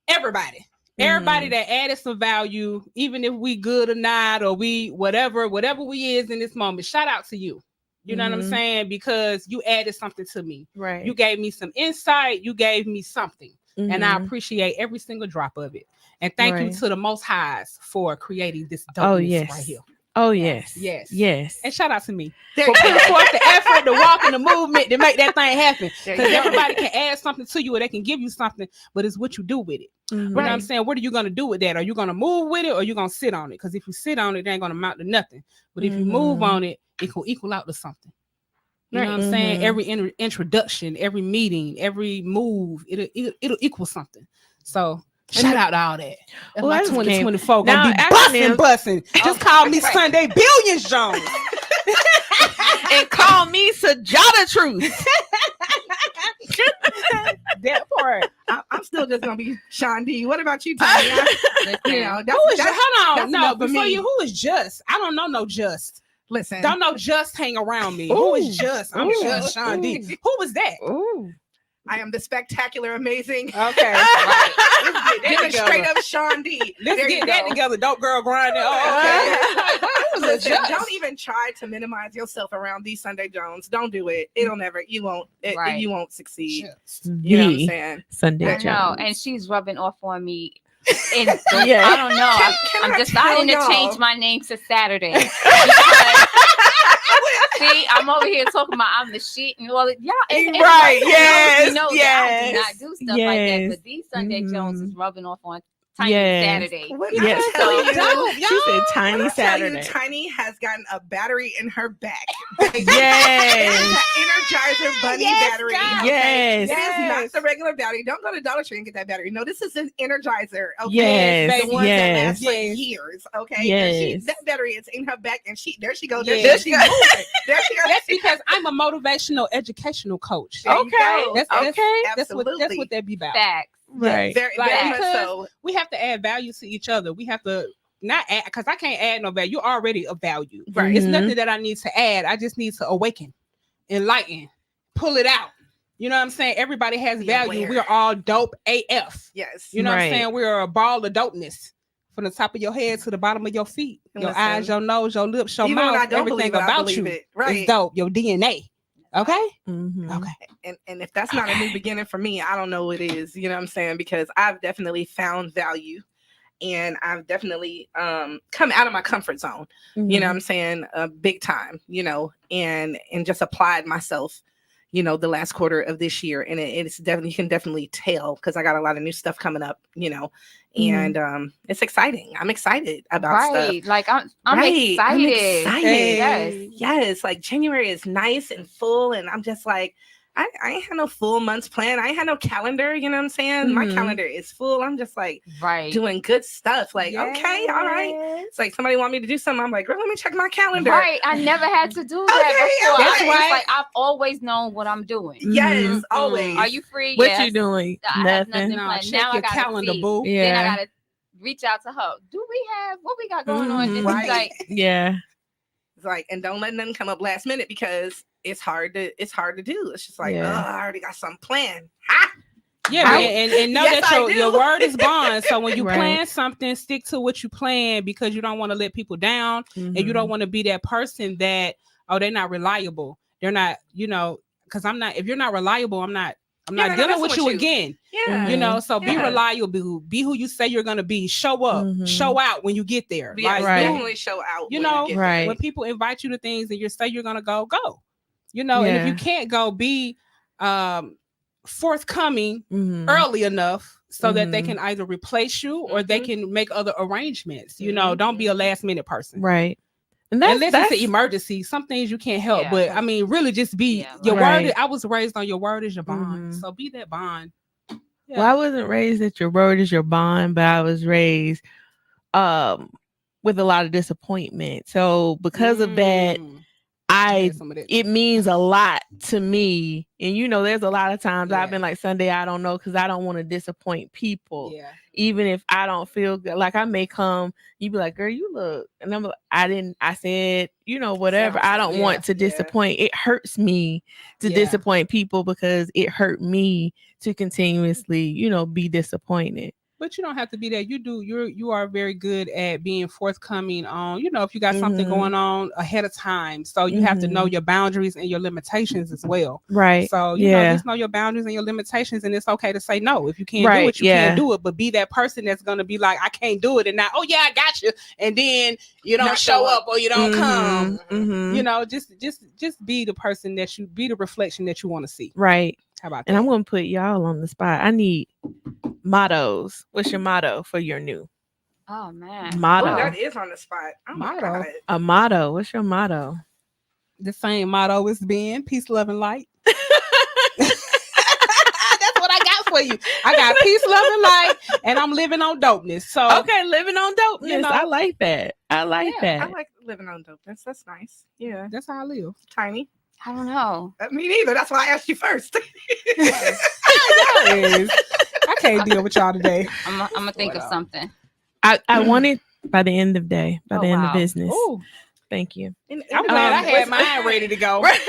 everybody. Everybody that added some value, even if we good or not, or we whatever we is in this moment. Shout out to you. You know what I'm saying? Because you added something to me. Right. You gave me some insight. You gave me something. And I appreciate every single drop of it. And thank you to the Most Highs for creating this dopeness right here. Oh, yes. Yes. And shout out to me for putting forth the effort, the walk, and the movement to make that thing happen. Because everybody can add something to you or they can give you something, but it's what you do with it. You know what I'm saying? What are you going to do with that? Are you going to move with it or are you going to sit on it? Because if you sit on it, it ain't going to amount to nothing. But if you move on it, it will equal out to something. You know what I'm saying? Every introduction, every meeting, every move, it'll equal something. So shout out to all that. Well, like 2024 now, gonna be busting. Just call me Sunday Billions Jones. And call me Sajada Truth. That part. I'm still just gonna be Sean D. What about you, Tanya? Hold on. No, before you, who is Just? I don't know no Just. Listen. Don't know just hang around me. Ooh. Who is just? I'm Ooh. just Sean D. Who was that? Ooh. I am the spectacular, amazing. Okay. Right. Give it straight up Sean D. Let's get that together. Dope girl grinding. Listen, don't even try to minimize yourself around these Sunday Jones. Don't do it. It'll never. You won't. You won't succeed. You know what I'm saying? Sunday I Jones. know, and she's rubbing off on me. And I don't know. I'm deciding to change my name to Saturday. See, I'm over here talking about I'm the shit and all that. Y'all, Right? Yes. You know that I do not do stuff like that. But these Sunday Jones is rubbing off on Tiny Saturday. Yes. She said Tiny Saturday. Saturday. Tiny has gotten a battery in her back. Yes. Energizer Bunny battery. Yes. This is not the regular battery. Don't go to Dollar Tree and get that battery. No, this is an Energizer. Okay. Yes. The ones that last for years. Okay. Yes. That battery is in her back, and there she goes. Yes. There she goes. There she goes. That's because I'm a motivational educational coach. Okay. That's what that be about. Facts. Right. Very much so. We have to add value to each other. We have to not add, because I can't add no value. You're already of value. Right. It's nothing that I need to add. I just need to awaken, enlighten, pull it out. You know what I'm saying? Everybody has value. Aware. We're all dope AF. Yes. You know what I'm Right. saying? We're a ball of dopeness from the top of your head to the bottom of your feet. Your Listen, eyes, your nose, your lips, your even when mouth, I don't everything believe it, I about believe you it. Right. is dope. Your DNA. Okay? Mhm. Okay. And if that's not a new beginning for me, I don't know what is. You know what I'm saying? Because I've definitely found value, and I've definitely come out of my comfort zone. You know what I'm saying? Big time. You know, and just applied myself. You know, the last quarter of this year, and it's definitely, you can definitely tell, because I got a lot of new stuff coming up. You know, and it's exciting. I'm excited about stuff. Like I'm excited. I'm excited. Yes. Yes. Like January is nice and full, and I'm just like, I ain't had no full months planned. I ain't had no calendar. You know what I'm saying? My calendar is full. I'm just like doing good stuff. Like, okay, all right. It's like somebody want me to do something. I'm like, girl, let me check my calendar. Right. I never had to do that before. That's It's right. like I've always known what I'm doing. Yes, always. Are you free? What Yes. you doing? I have nothing Nothing. planned. Check Now I your gotta calendar, see. boo. Then I Yeah. gotta reach out to her. Do we have what we got going on? And Right. it's like, Yeah. It's like, and don't let nothing come up last minute, because it's hard to do. It's just like, Yeah. oh, I already got something planned. Ha! Yeah, Right. and know Yes, I that do. your word is bond. So when you Right. plan something, stick to what you plan, because you don't want to let people down, and you don't want to be that person that, oh, they're not reliable. They're not, you know, because I'm not. If you're not reliable, I'm not dealing with you again. Yeah. You know, so be Yeah. reliable. Be who you say you're gonna be. Show up. Show out when you get there. Be Like, Right. genuinely show out. you when know, get Right. when people invite you to things and you say you're gonna go. You know, and if Yeah. you can't go, be forthcoming Mhm. early enough so that they Mhm. can either replace you or they can make other arrangements. You know, don't be a last minute person. Right. And Unless that's it's an emergency, some things you can't help. Yeah. But I mean, really, just be Yeah, your right. word. I was raised on your word is your bond, Mhm. so be that bond. Yeah. Well, I wasn't raised that your word is your bond, but I was raised with a lot of disappointment. So because of that, Mm. Some of that. it means a lot to me. And you know, there's a lot of times Yeah. I've been like, Sunday, I don't know, because I don't want to disappoint people. Yeah. Even if I don't feel good, like I may come, you be like, girl, you look, and I'm like, I said, you know, whatever. I don't want to disappoint. It hurts me to disappoint people, because it hurt me to continuously, you know, be disappointed. But you don't have to be that. You are very good at being forthcoming on, you know, if you got something going on ahead of time. So you have to know your boundaries and your limitations as well. Right. So you know, just know your boundaries and your limitations, and it's okay to say no. If you can't do it, you can't do it. But be that person that's gonna be like, I can't do it, and now, oh yeah, I got you. And then you don't show up or you don't come. You know, just be the person that you be the reflection that you want to see. Right. How about that? And I'm gonna put y'all on the spot. I need mottos. What's your motto for your new oh man, motto? Oh, that is on the spot. Oh my Motto. God. A motto. What's your motto? The same motto as being peace, love, and light. That's what I got for you. I got peace, love, and light, and I'm living on dopeness. So Okay, living on dopeness. You know. I like that. I like that. I like living on dopeness. That's nice. Yeah. that's how I live. Tiny. I don't know. Me neither. That's why I asked you first. Yes. I can't deal with y'all today. I'm gonna think of something. I want it by the end of day, by the end of wow. business. Ooh. Thank you. I'm glad I had mine ready to go. Right.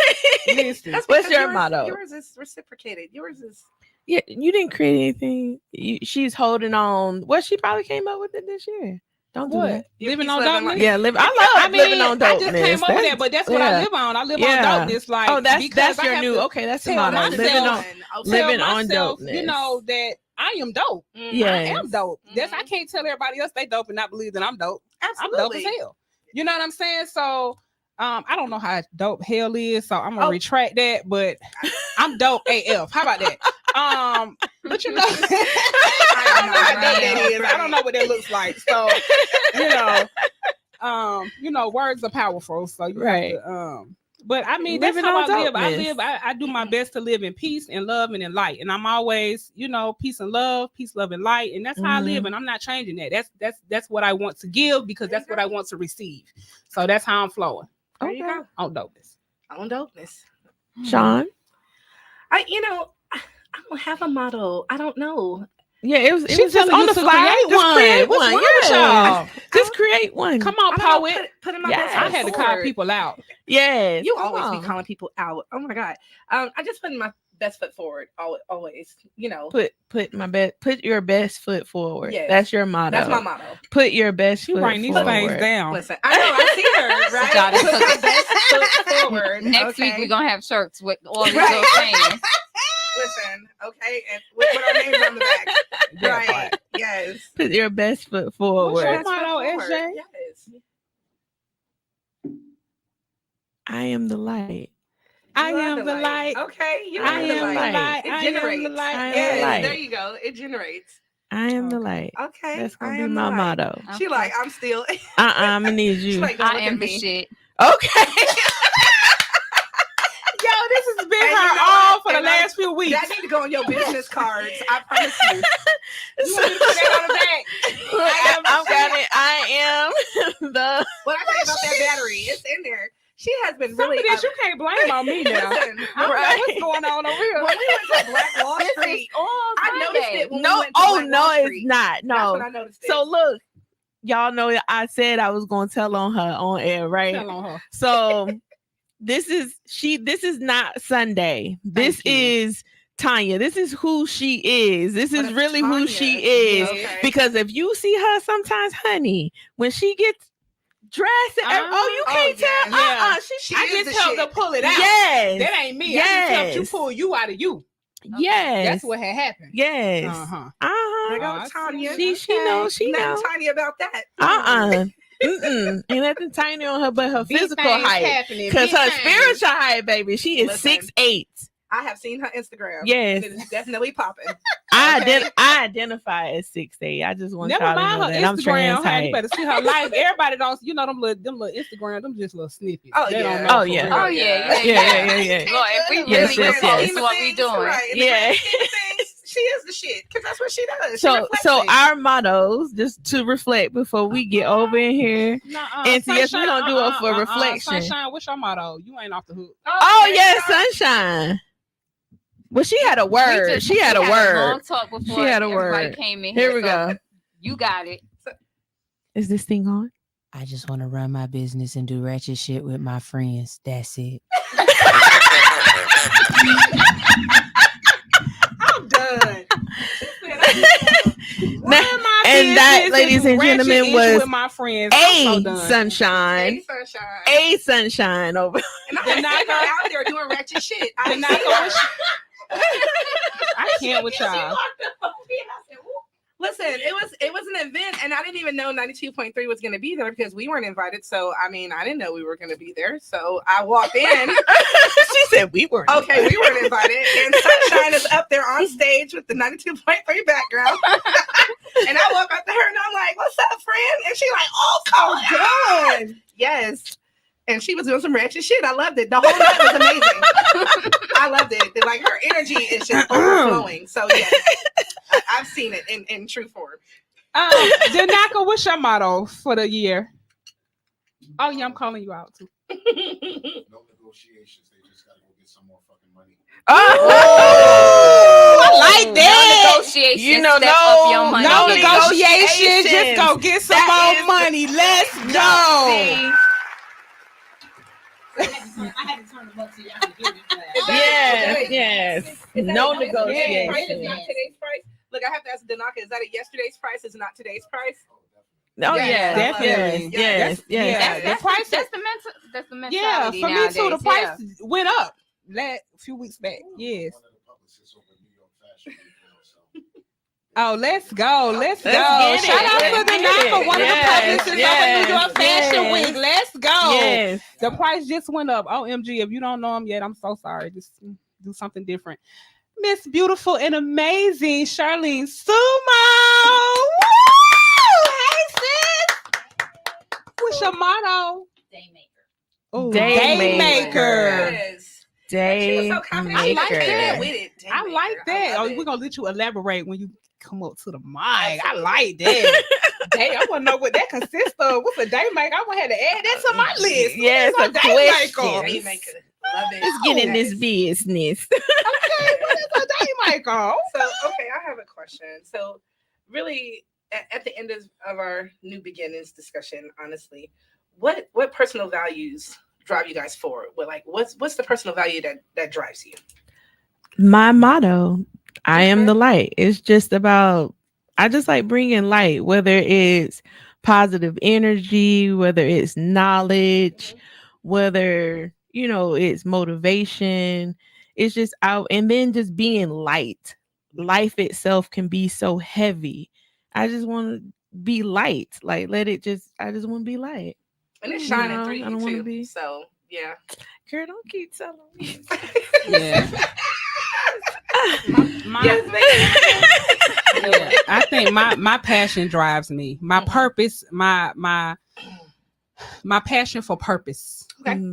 Listen. What's your motto? Yours is reciprocated. Yours is. Yeah, you didn't create anything. She's holding on. Well, she probably came up with it this year. Don't do that. Living on dopeness. Yeah, living on dopeness. I just came up with that, but that's what I live on. I live on dopeness. Like, that's your new. Okay, that's your motto. Living on dopeness. You know that I am dope. Yeah, I am dope. That's I can't tell everybody else they dope and not believe that I'm dope. Absolutely. I'm dope as hell. You know what I'm saying? So I don't know how dope hell is, so I'm gonna retract that, but I'm dope AF. How about that? But you know, I don't know how dope that is. I don't know what that looks like. So you know, words are powerful. So you have to, but I mean, that's how I live. I do my best to live in peace and love and in light. And I'm always, peace and love, and light. And that's how I live. And I'm not changing that. That's what I want to give because that's what I want to receive. So that's how I'm flowing. There you go. On dopeness. On dopeness. Sean? I don't have a motto. I don't know. Yeah, it was just on the fly. Create one. Y'all. Just create one. Come on, poet. Put in my best I had to call people out. Yeah. You always be calling people out. Oh my God. I just put my best foot forward. Always. Put your best foot forward. Yes. That's your motto. That's my motto. Put your best foot writing these things down. Listen, I know I see her, right? Put my best foot forward. Next week we're gonna have shirts with all these little things. Listen, okay, and with our names on the back. Right. Yes. Put your best foot forward. What's your motto, SJ? Yes. I am the light. I am the light. Okay. I am the light. It generates. Yes, there you go. It generates. I am the light. Okay. That's gonna be my motto. She like, I'm still. I'm gonna need you. Like, I am the shit. Okay. Yo, this has been her all for the last few weeks. That need to go on your business cards. I promise you. You want me to put that on the back? I've got it. I am the. What I say about that battery? It's in there. She has been really. This you can't blame on me now. Listen, I don't know what's going on over here. When we went to Black Wall Street, I noticed it. When we went to Black no, Wall it's Street. not. No. That's when I noticed it. So look, y'all know I said I was gonna tell on her on air, right? Tell on her. So this is not Sunday. This is Tanya. This is who she is. This is really Tanya? Who she is. Okay. Because if you see her sometimes, honey, when she gets dressed, you can't tell. Yeah. She I just helped her pull it out. Yes. That ain't me. Yes. I just helped you pull you out of you. Okay. Yes. That's what had happened. Yes. There goes Tanya. She knows. She knows. Tiny about that. Ain't nothing tiny on her but her physical height. Because her spiritual height, baby, she is 6'8". I have seen her Instagram. Yes. It is definitely popping. I identify as 6'8". I just want y'all to know that I'm trans height. You better see her life. Everybody don't, them little Instagram, them just little snippets. Oh, they yeah. Don't know Yeah. Oh, yeah. Well, if we really yes. what we doing. Right. Yeah. She is the shit because that's what she does. So our mottos, just to reflect before we get over in here. And so yes, we don't do it for reflection. Sunshine, what's your motto? You ain't off the hook. Oh yes, sunshine. Well, she had a word. She had a word. Long talk before she had a word. Came in here we go. You got it. Is this thing on? I just want to run my business and do ratchet shit with my friends. That's it. I'm done. And that, ladies and gentlemen, was with my friends. Sunshine. A sunshine over. And I'm not out there doing ratchet shit. I can't with y'all. Listen, it was an event, and I didn't even know 92.3 was going to be there because we weren't invited. So, I mean, I didn't know we were going to be there. So I walked in. She said we weren't. Okay, we weren't invited. And Sunshine is up there on stage with the 92.3 background. And I walk up to her, and I'm like, "What's up, friend?" And she like, "Oh, God, yes." And she was doing some ratchet shit. I loved it. The whole night was amazing. I loved it. Like her energy is just overflowing. So yeah, I've seen it in true form. Danaka, what's your motto for the year? Oh yeah, I'm calling you out too. No negotiations. They just gotta go get some more fucking money. Oh, I like that. No negotiations. No negotiations. Just go get some more money. Let's go. Yes. No negotiation. Price is not today's price. Look, I have to ask Danaka, is that a yesterday's price? Is not today's price? Oh Yes, yeah, definitely. Yes. The price. That's the mentality. Yeah, for nowadays. me too. The price went up a few weeks back. Yes. Oh, let's go. Let's go. Shout out to the Naka, one of the publicists of New York Fashion Week. Let's go. Yes. The price just went up. OMG, if you don't know him yet, I'm so sorry. Just do something different. Miss Beautiful and Amazing Charlene Sumo. Woo! Hey, sis. What's your motto? Daymaker. Oh, Daymaker. Yes. Day She was so confident. I like She that. came with it. I like that. I love Oh, it. we're gonna let you elaborate when you come up to the mic. I like that. Day, I want to know what that consists of. What's a day maker? I want to have to add that to my list. Yes, What's a day question. maker? Daymaker. Love it. Let's get in Yes. this business. Okay, what is a day maker? So, okay, I have a question. So, really, at the end of our new beginnings discussion, honestly, what personal values drive you guys forward? What's the personal value that drives you? My motto, I am the light. It's just about, I just like bringing light, whether it's positive energy, whether it's knowledge, whether, it's motivation. It's just out, and then just being light. Life itself can be so heavy. I just want to be light. Like, I just want to be light. And it's shining through I you don't want to too. be. So, yeah. Girl, don't keep telling me. Yeah. I think my passion drives me. My purpose, my passion for purpose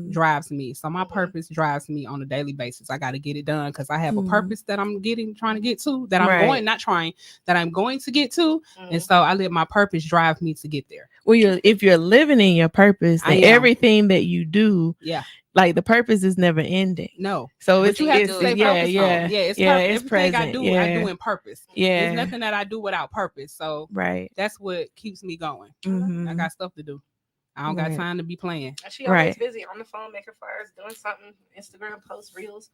drives me. So my purpose drives me on a daily basis. I got to get it done because I have a purpose that I'm trying to get to, that I'm going to get to. And so I let my purpose drive me to get there. Well, if you're living in your purpose, then everything that you do, like the purpose is never ending. No. So but you have to stay focused on. It's everything present. I do in purpose. Yeah. There's nothing that I do without purpose. So that's what keeps me going. I got stuff to do. I don't got time to be playing. She always busy on the phone, making flyers, doing something, Instagram posts, reels.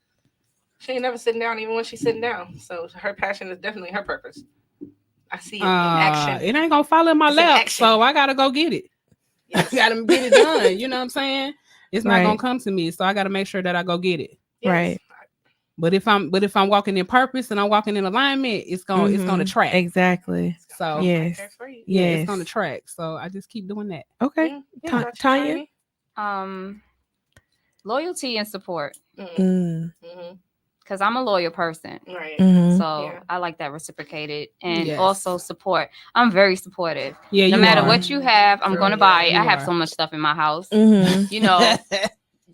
She ain't never sitting down, even when she's sitting down. So her passion is definitely her purpose. I see it in action. It ain't gonna fall in my lap, so I gotta go get it. Yes. I gotta get it done. You know what I'm saying? It's not gonna come to me, so I gotta make sure that I go get it. Yes. Right. But if I'm walking in purpose and I'm walking in alignment, it's gonna track. Exactly. So it's gonna track. So I just keep doing that. Okay. Tanya? Loyalty and support. Mm-hmm. Because I'm a loyal person. Right. So I like that reciprocated. And also support. I'm very supportive. Yeah, no matter what you have, I'm going to buy it. I have so much stuff in my house.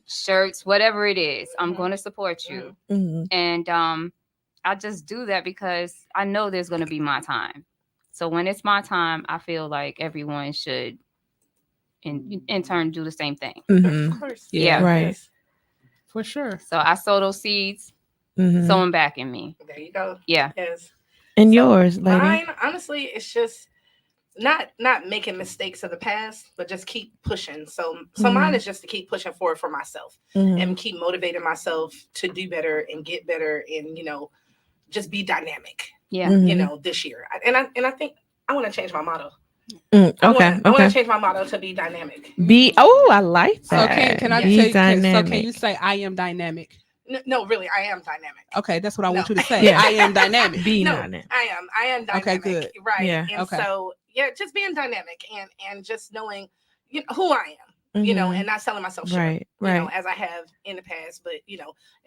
Shirts, whatever it is, I'm going to support you. And I just do that because I know there's going to be my time. So when it's my time, I feel like everyone should in turn do the same thing. Of course. Yeah. Right. For sure. So I sow those seeds. Sow them back in me. There you go. Yeah. Yes. And yours, lady? Mine, honestly, it's just not making mistakes of the past, but just keep pushing. So mine is just to keep pushing forward for myself and keep motivating myself to do better and get better and just be dynamic. Yeah. This year. And I think I want to change my motto. I want to change my motto to be dynamic. I like that. So can I say? So can you say I am dynamic? No, really, I am dynamic. Okay, that's what I want you to say. I am dynamic. Dynamic. I am dynamic. Okay, good. Right. Yeah. And so just being dynamic and just knowing who I am. And not selling myself short, right. As I have in the past. But,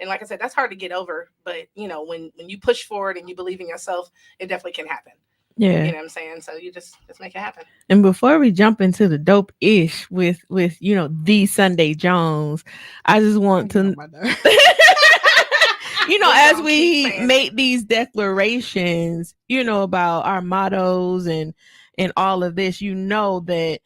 and like I said, that's hard to get over. But, when you push forward and you believe in yourself, it definitely can happen. Yeah. You know what I'm saying? So you just make it happen. And before we jump into the dope-ish with the Sunday Jones, I just want to, as we make these declarations, about our mottos and all of this, that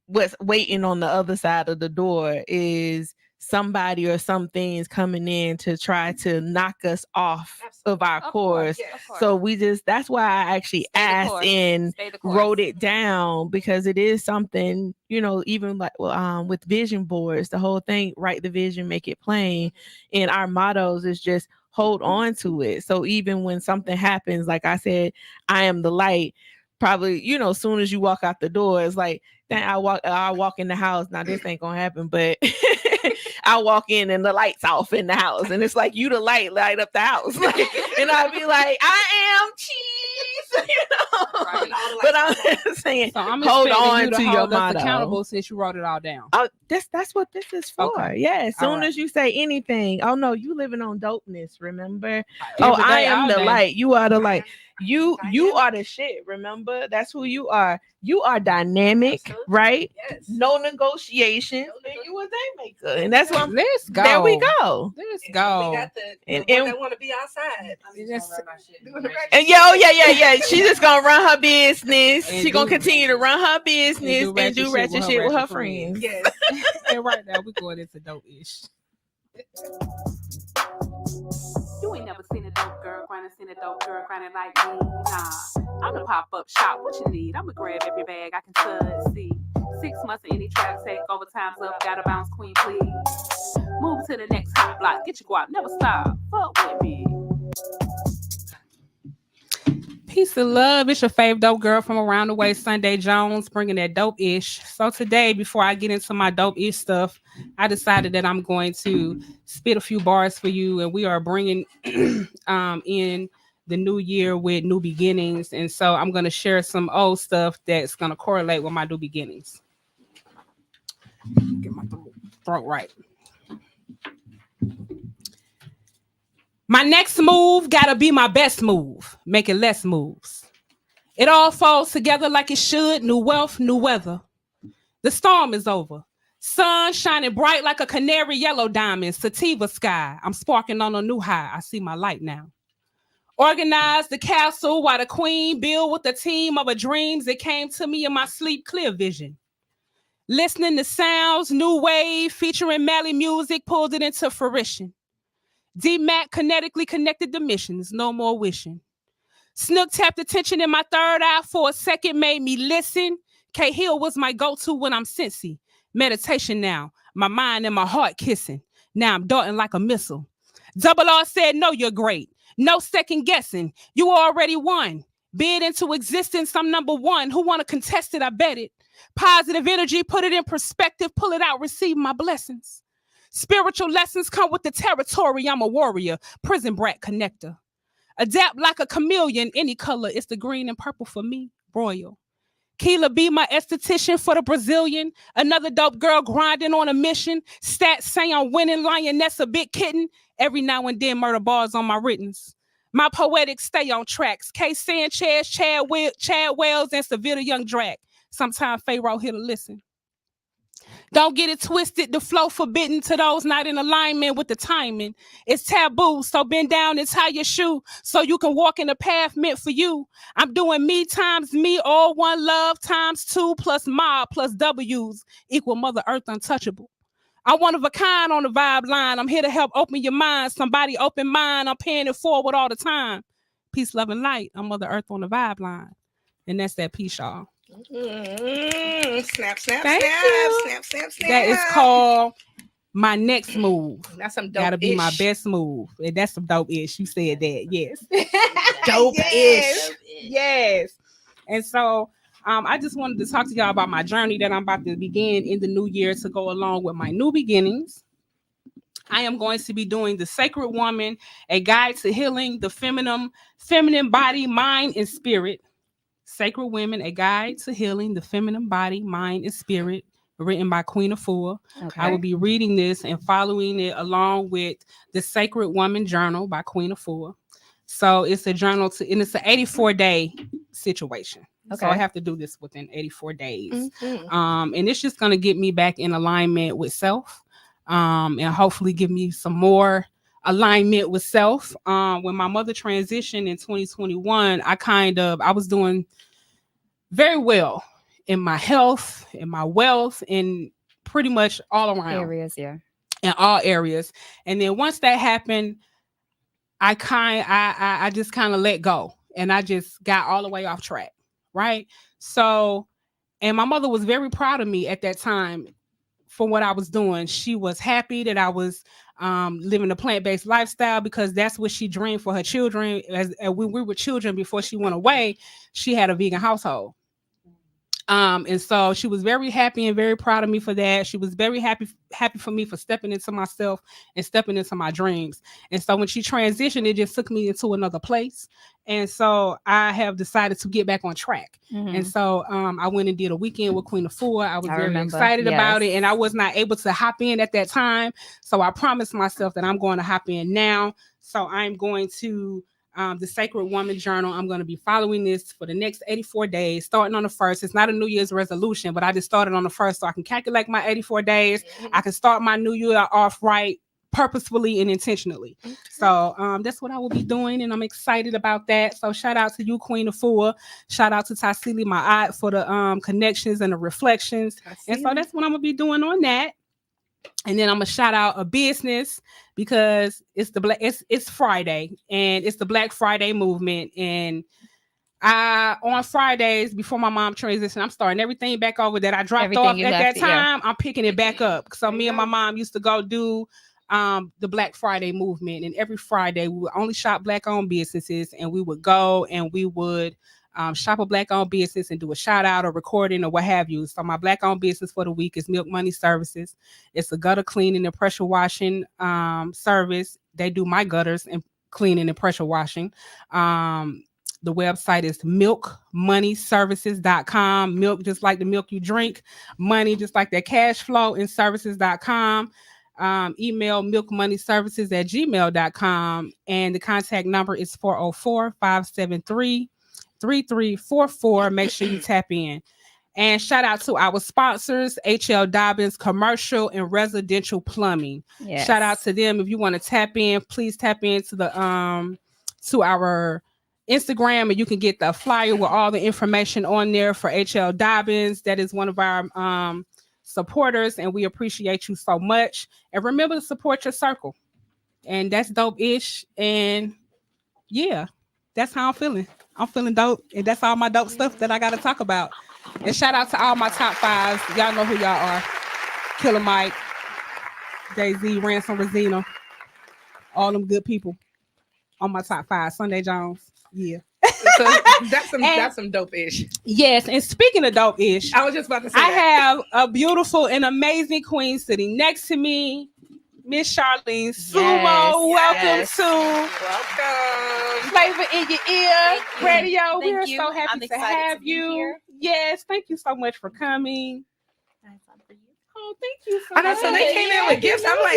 what's waiting on the other side of the door is somebody or some things coming in to try to knock us off of our course. So that's why I actually asked and wrote it down, because it is something, even like with vision boards, the whole thing, write the vision, make it plain. And our mottos is just hold on to it. So even when something happens, like I said, I am the light. Probably, as soon as you walk out the door, it's like, then I walk in the house. Now this ain't gonna happen, but I walk in and the light's off in the house, and it's like, you the light up the house, and I'll be like, I am cheese, Right. But I'm saying, so I'm hold on you to your hold us motto. accountable since you wrote it all down. Oh, that's what this is for. Okay. Yeah. As soon Right. as you say anything, oh no, you living on dopeness. Remember? Every I day, am all the day. light. You are the light. You are the shit. Remember? That's who you are. You are dynamic, right? Yes. No negotiation. And you a day maker, and that's what. Let's go. There we go. Let's We go. got the And- one and- that want to be outside. And yeah. She's just gonna run her business. And She's gonna do- continue to run her business and do ratchet ratchet shit with her friends. Yes. And right now we're going into dope-ish. You ain't never seen a dope girl grinding, seen a dope girl grinding like me. Nah, I'm the pop-up shop. What you need? I'ma grab every bag I can touch. See, 6 months in any trap take, overtime's up. Gotta bounce, queen, please. Move to the next hot block. Get your guap, never stop. Fuck with me. Peace and love. It's your fave dope girl from around the way, Sunday Jones, bringing that dope-ish. So today, before I get into my dope-ish stuff, I decided that I'm going to spit a few bars for you, and we are bringing in the new year with new beginnings. And so I'm going to share some old stuff that's going to correlate with my new beginnings. Get my throat right. My next move gotta be my best move, making less moves. It all falls together like it should. New wealth, new weather. The storm is over. Sun shining bright like a canary yellow diamond, sativa sky. I'm sparking on a new high. I see my light now. Organize the castle while the queen build with a team of her dreams. It came to me in my sleep, clear vision. Listening to sounds, new wave, featuring Mally music, pulled it into fruition. D-Mac kinetically connected dimensions, no more wishing. Snook tapped attention in my third eye for a second, made me listen. K-Hill was my go-to when I'm sensy. Meditation now, my mind and my heart kissing. Now I'm darting like a missile. Double R said, no, you're great. No second guessing. You already won. Bid into existence, I'm number one. Who want to contest it? I bet it. Positive energy, put it in perspective, pull it out, receive my blessings. Spiritual lessons come with the territory. I'm a warrior, prison brat connector. Adapt like a chameleon, any color. It's the green and purple for me, royal. Keela be my esthetician for the Brazilian. Another dope girl grinding on a mission. Stats say I'm winning, lioness a big kitten. Every now and then murder bars on my writtens. My poetics stay on tracks. K. Sanchez, Chad Wells, and Sevilla Young Drag. Sometimes Pharaoh here to listen. Don't get it twisted, the flow forbidden to those not in alignment with the timing. It's taboo, so bend down and tie your shoe so you can walk in the path meant for you. I'm doing me times me, all one love times two plus mob plus W's equal Mother Earth untouchable. I'm one of a kind on the vibe line. I'm here to help open your mind. Somebody open mine. I'm paying it forward all the time. Peace, love, and light. I'm Mother Earth on the vibe line. And that's that piece, y'all. Snap, snap, Thank snap, you. snap, snap, snap. That is called my next move. That's some dope. Gotta be my best move. And that's some dope-ish. You said that. Yes. Dope-ish. Yes. And so I just wanted to talk to y'all about my journey that I'm about to begin in the new year to go along with my new beginnings. I am going to be doing The Sacred Woman, a guide to healing the feminine body, mind, and spirit. Sacred Women, a guide to healing the feminine body, mind, and spirit, written by Queen Afua. Okay. I will be reading this and following it along with the Sacred Woman Journal by Queen Afua. So it's a journal and it's an 84-day situation. Okay. So I have to do this within 84 days. Mm-hmm. And it's just going to get me back in alignment with self, and hopefully give me some more alignment with self. When my mother transitioned in 2021, I was doing very well in my health, in my wealth, and pretty much all around areas. Yeah. in all areas. And then once that happened, I just kind of let go, and I just got all the way off track. Right. So, and my mother was very proud of me at that time for what I was doing. She was happy that I was living a plant-based lifestyle, because that's what she dreamed for her children. As when we were children, before she went away, she had a vegan household. And so she was very happy and very proud of me for that. She was very happy for me for stepping into myself and stepping into my dreams. And so when she transitioned, it just took me into another place. And so I have decided to get back on track. Mm-hmm. And so I went and did a weekend with Queen Afua. I was very excited yes. about it, and I was not able to hop in at that time. So I promised myself that I'm going to hop in now. So I'm going to the Sacred Woman Journal. I'm going to be following this for the next 84 days, starting on the 1st. It's not a New Year's resolution, but I just started on the 1st so I can calculate my 84 days. I can start my new year off right, purposefully and intentionally. So that's what I will be doing, and I'm excited about that. So shout out to you, Queen Afua. Shout out to Tassili, my aunt, for the connections and the reflections. And so that's what I'm going to be doing on that. And then I'm gonna shout out a business, because it's Friday, and it's the Black Friday movement. And on Fridays before my mom transitioned, I'm starting everything back over that I dropped off at that time. I'm picking it back up. So me and my mom used to go do the Black Friday movement, and every Friday we would only shop Black-owned businesses, and we would go and we would shop a Black-owned business and do a shout out or recording or what have you. So my Black-owned business for the week is Milk Money Services. It's a gutter cleaning and pressure washing service. They do my gutters and cleaning and pressure washing. The website is milkmoneyservices.com. Milk just like the milk you drink, money just like that cash flow, and services.com. Email milkmoneyservices@gmail.com, and the contact number is 404-573-3344. Make sure you tap in. And shout out to our sponsors, HL Dobbins Commercial and Residential Plumbing. Yes. Shout out to them. If you want to tap in, please tap into the to our Instagram, and you can get the flyer with all the information on there for HL Dobbins. That is one of our supporters, and we appreciate you so much. And remember to support your circle. And that's dope-ish. And yeah, that's how I'm feeling. I'm feeling dope, and that's all my dope stuff that I got to talk about. And shout out to all my top fives. Y'all know who y'all are. Killer Mike, Jay-Z, Ransom Rosina, all them good people on my top five. Sunday Jones, yeah. So that's some dope-ish. Yes, and speaking of dope-ish, I was just about to say I have a beautiful and amazing queen sitting next to me, Miss Charlene Sumo. Welcome to Flaava In Ya Ear Radio. We're so happy to have you. Yes, thank you so much for coming. Oh, thank you so much. So they came in with gifts. I'm like, what do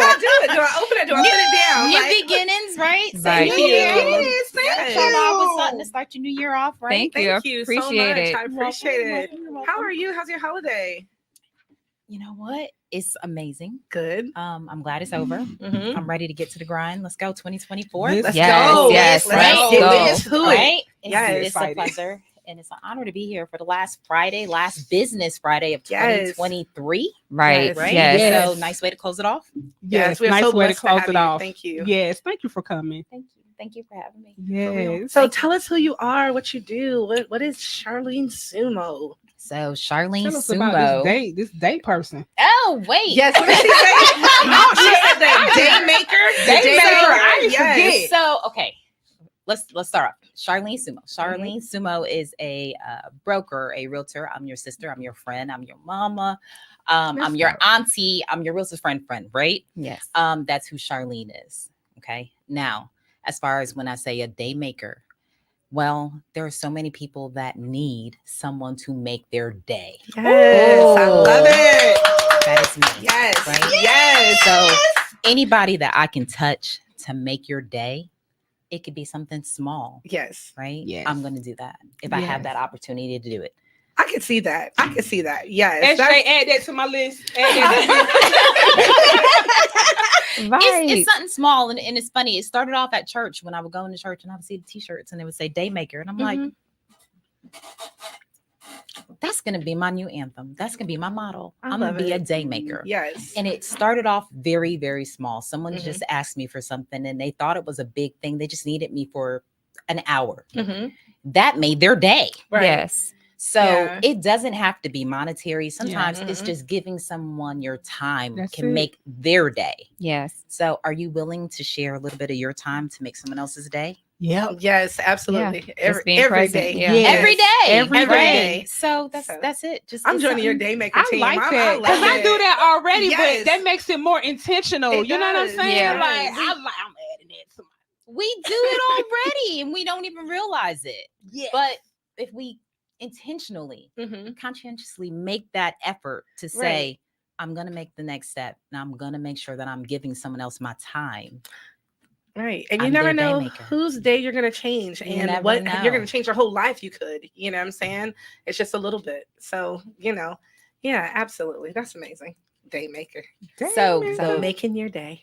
I do? Do I open it? Do I put it down? New beginnings, right? Thank you. Yes, thank you. To start your new year off, right? Thank you. Appreciate it. I appreciate it. How are you? How's your holiday? You know what? It's amazing. Good. I'm glad it's over. Mm-hmm. I'm ready to get to the grind. Let's go 2024. Let's go. Yes. Let's go. Right? Yes. It's a pleasure. And it's an honor to be here for the last business Friday of 2023. Right. Yes. So nice way to close it off. Yes, we're nice so way to close it off. Thank you. Yes, thank you for coming. Thank you for having me. Yes. So tell us who you are, what you do. What is Charlene Sumo? So Charlene Tell us Sumo. about this day person. Oh wait. Yes. What did she say? She said the day maker. I forget. So okay. Let's start off. Charlene Sumo. Charlene Sumo is a broker, a realtor. I'm your sister. I'm your friend. I'm your mama. I'm your auntie. I'm your realtor friend, right? Yes. That's who Charlene is. Okay. Now, as far as when I say a day maker, well, there are so many people that need someone to make their day. Yes, I love it. That is me. Yes. Right? Yes. So anybody that I can touch to make your day, it could be something small. Yes. Right? Yes. I'm going to do that if I have that opportunity to do it. I can see that. Yes. Add that to my list. Right. It's something small, and it's funny. It started off at church when I would go into church and I would see the t-shirts and it would say day maker. And I'm like, That's going to be my new anthem. That's going to be my motto. I I'm going love to be a it. day maker. Yes. And it started off very, very small. Someone just asked me for something and they thought it was a big thing. They just needed me for an hour. That made their day. Right. Yes. So it doesn't have to be monetary. Sometimes it's just giving someone your time can make their day. Yes. So are you willing to share a little bit of your time to make someone else's day? Yeah. Yes, absolutely. Yeah. Every present. day. Yeah. Yes. Every day. Every day. So that's it. Just I'm do joining your something. day maker I team. like I that because love I do it. that already, Yes. but that makes it more intentional. It You know what I'm does. saying? Yeah. Like I'm adding that to my. We do it already and we don't even realize it. Yeah. But if we intentionally, conscientiously make that effort to say, I'm going to make the next step and I'm going to make sure that I'm giving someone else my time. Right. And you I'm never their day know maker. whose day you're going to change and never what know. you're going to change your whole life. You could, you know what I'm saying? It's just a little bit. So, yeah, absolutely. That's amazing. Day maker. So making your day.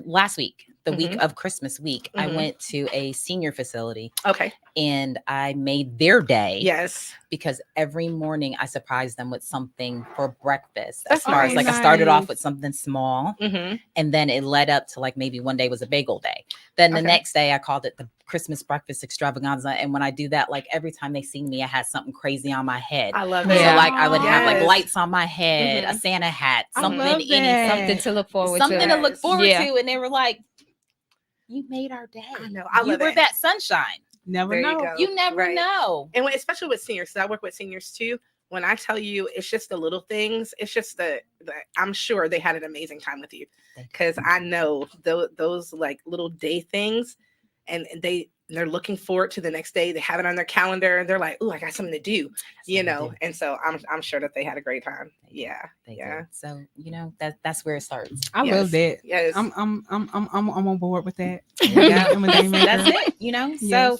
Last week, the week of Christmas week, I went to a senior facility. Okay. And I made their day. Yes. Because every morning I surprised them with something for breakfast. That's nice. Like I started off with something small Mm-hmm. and then it led up to like maybe one day was a bagel day. Then the next day I called it the Christmas breakfast extravaganza. And when I do that, like every time they see me, I had something crazy on my head. I love So it. like I would have like Yes. lights on my head, a Santa hat, something, anything. Something to look forward Something to. to look forward Yeah. to. And they were like, you made our day. I know. I You love were it. that sunshine. Never There know. you go. You never Right. know. And especially with seniors, so I work with seniors too. When I tell you it's just the little things, it's just the I'm sure they had an amazing time with you because I know those like little day things, and they're looking forward to the next day. They have it on their calendar and they're like, "Oh, I got something to do," And so I'm sure that they had a great time. Yeah, They yeah. did. So that's where it starts. I Yes. love that. Yes. I'm on board with that. Yeah, I'm a day maker. that's it. Yes. So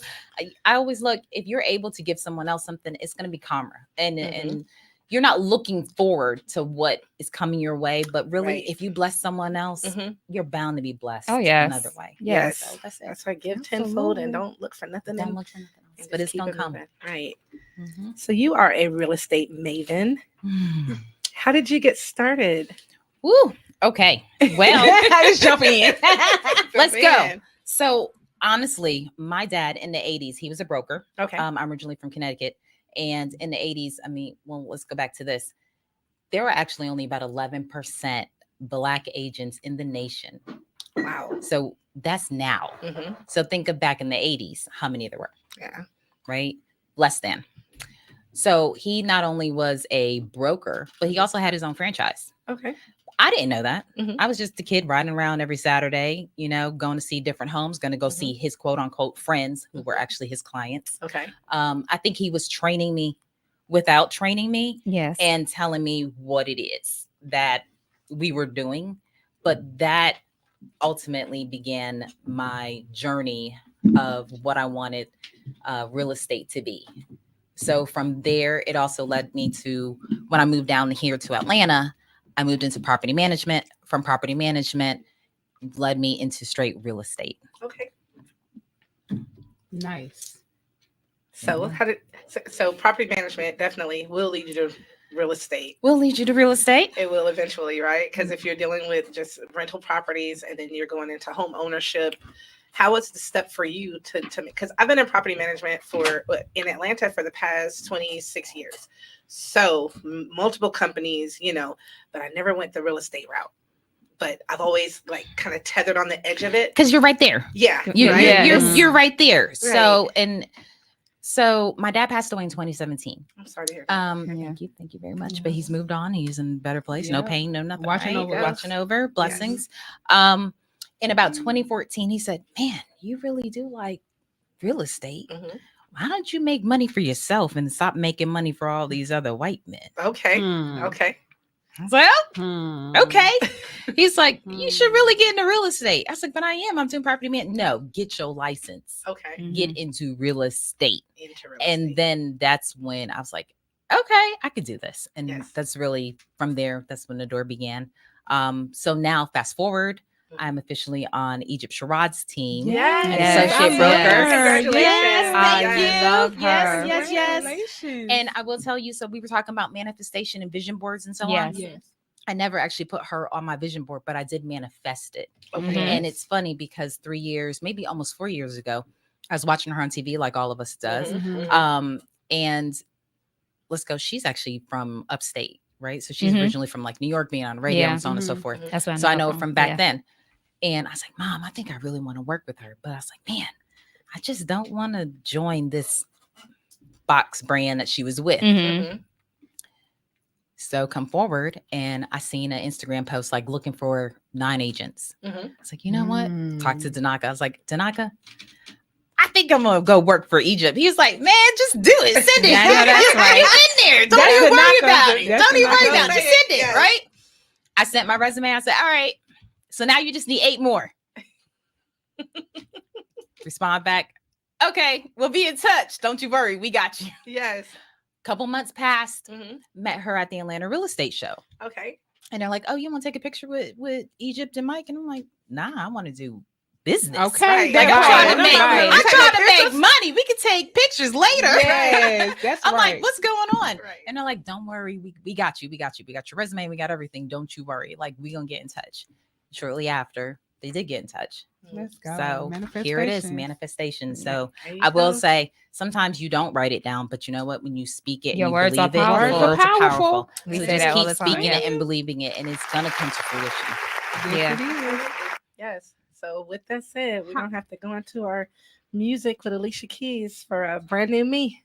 I always look, if you're able to give someone else something, it's going to be calmer, and you're not looking forward to what is coming your way, but really, Right. if you bless someone else, you're bound to be blessed. Oh, yes. Another way. Yes. So that's it. That's why give tenfold and don't look for nothing. Don't look for nothing else, and but just it's keep gonna it come. moving. Right. Mhm. So you are a real estate maven. How did you get started? Woo. Okay. Well, Just jump in. let's go. Man. So honestly, my dad in the 80s, he was a broker. Okay. I'm originally from Connecticut. And in the 80s, let's go back to this. There were actually only about 11% Black agents in the nation. Wow. So that's now. Mm-hmm. So think of back in the 80s, how many there were, Yeah. right? Less than. So he not only was a broker, but he also had his own franchise. Okay. I didn't know that. Mhm. I was just a kid riding around every Saturday, going to see different homes, going to go see his quote unquote friends who were actually his clients. Okay. I think he was training me without training me Yes. and telling me what it is that we were doing. But that ultimately began my journey of what I wanted real estate to be. So from there, it also led me to, when I moved down here to Atlanta, I moved into property management. From property management, led me into straight real estate. Okay. Nice. So so property management definitely will lead you to real estate. Will lead you to real estate. It will eventually, right? Because if you're dealing with just rental properties and then you're going into home ownership, how was the step for you to because I've been in property management in Atlanta for the past 26 years. So multiple companies, but I never went the real estate route. But I've always like kind of tethered on the edge of it. Because you're right there. Yeah. You're right there. Right. So my dad passed away in 2017. I'm sorry to hear that. Thank you very much. But he's moved on. He's in a better place. No Yeah. pain, no nothing. Watching right? over. Watching over. Blessings. In about 2014, he said, "Man, you really do like real estate. Why don't you make money for yourself and stop making money for all these other white men?" Okay. Okay. I was like, okay. He's like, "You should really get into real estate." I was like, "But I am. I'm doing property man." No, get your license. Okay. Get into real estate. Into And then that's when I was like, okay, I could do this. And Yes. that's really from there. That's when the door began. So now fast forward, I'm officially on Egypt Sharad's team. Yes. An associate broker. Congratulations. Yes, thank you. love her. Yes. Congratulations. And I will tell you, so we were talking about manifestation and vision boards and so on. Yes. I never actually put her on my vision board, but I did manifest it. Okay. And it's funny because 3 years, maybe almost 4 years ago, I was watching her on TV like all of us does. And let's go. She's actually from upstate, right? So she's originally from like New York, being on the radio and so on and so forth. That's what So I know from back then. And I was like, Mom, I think I really want to work with her. But I was like, man, I just don't want to join this box brand that she was with. So come forward, and I seen an Instagram post like looking for 9 agents. I was like, you know what? Talk to Danaka. I was like, Danaka, I think I'm gonna go work for Egypt. He was like, man, just do it. Send it. Yeah, I know that's right. It's in there. Don't even worry about it. Don't even worry about it. Just send it, right? I sent my resume. I said, all right. So now you just need 8 more. Respond back. Okay, we'll be in touch. Don't you worry. We got you. Yes. Couple months passed. Met her at the Atlanta real estate show. Okay. And they're like, oh, you want to take a picture with Egypt and Mike? And I'm like, nah, I want to do business. Okay. Like, I'm trying to make money. We could take pictures later. Yes, that's I'm right. like, what's going on? Right. And they're like, don't worry. We got you. We got your resume. We got everything. Don't you worry. Like, we going to get in touch. Shortly after, they did get in touch. Let's go. So here it is, manifestation. So There you I will go. say, sometimes you don't write it down, but you know what? When you speak it, Your and you words are believe it, powerful. your words are powerful. We So say just that all keep the time. speaking it Yeah. and believing it, and it's gonna come to fruition. Yeah. Yes. So with that said, we're gonna have to go into our music with Alicia Keys for a brand new me.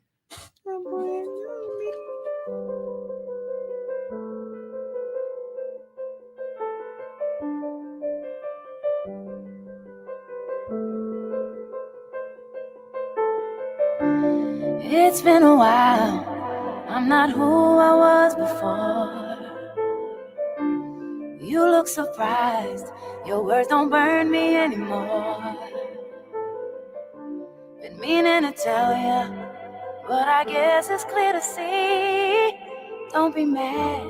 It's been a while. I'm not who I was before. You look surprised. Your words don't burn me anymore. Been meaning to tell ya, but I guess it's clear to see. Don't be mad.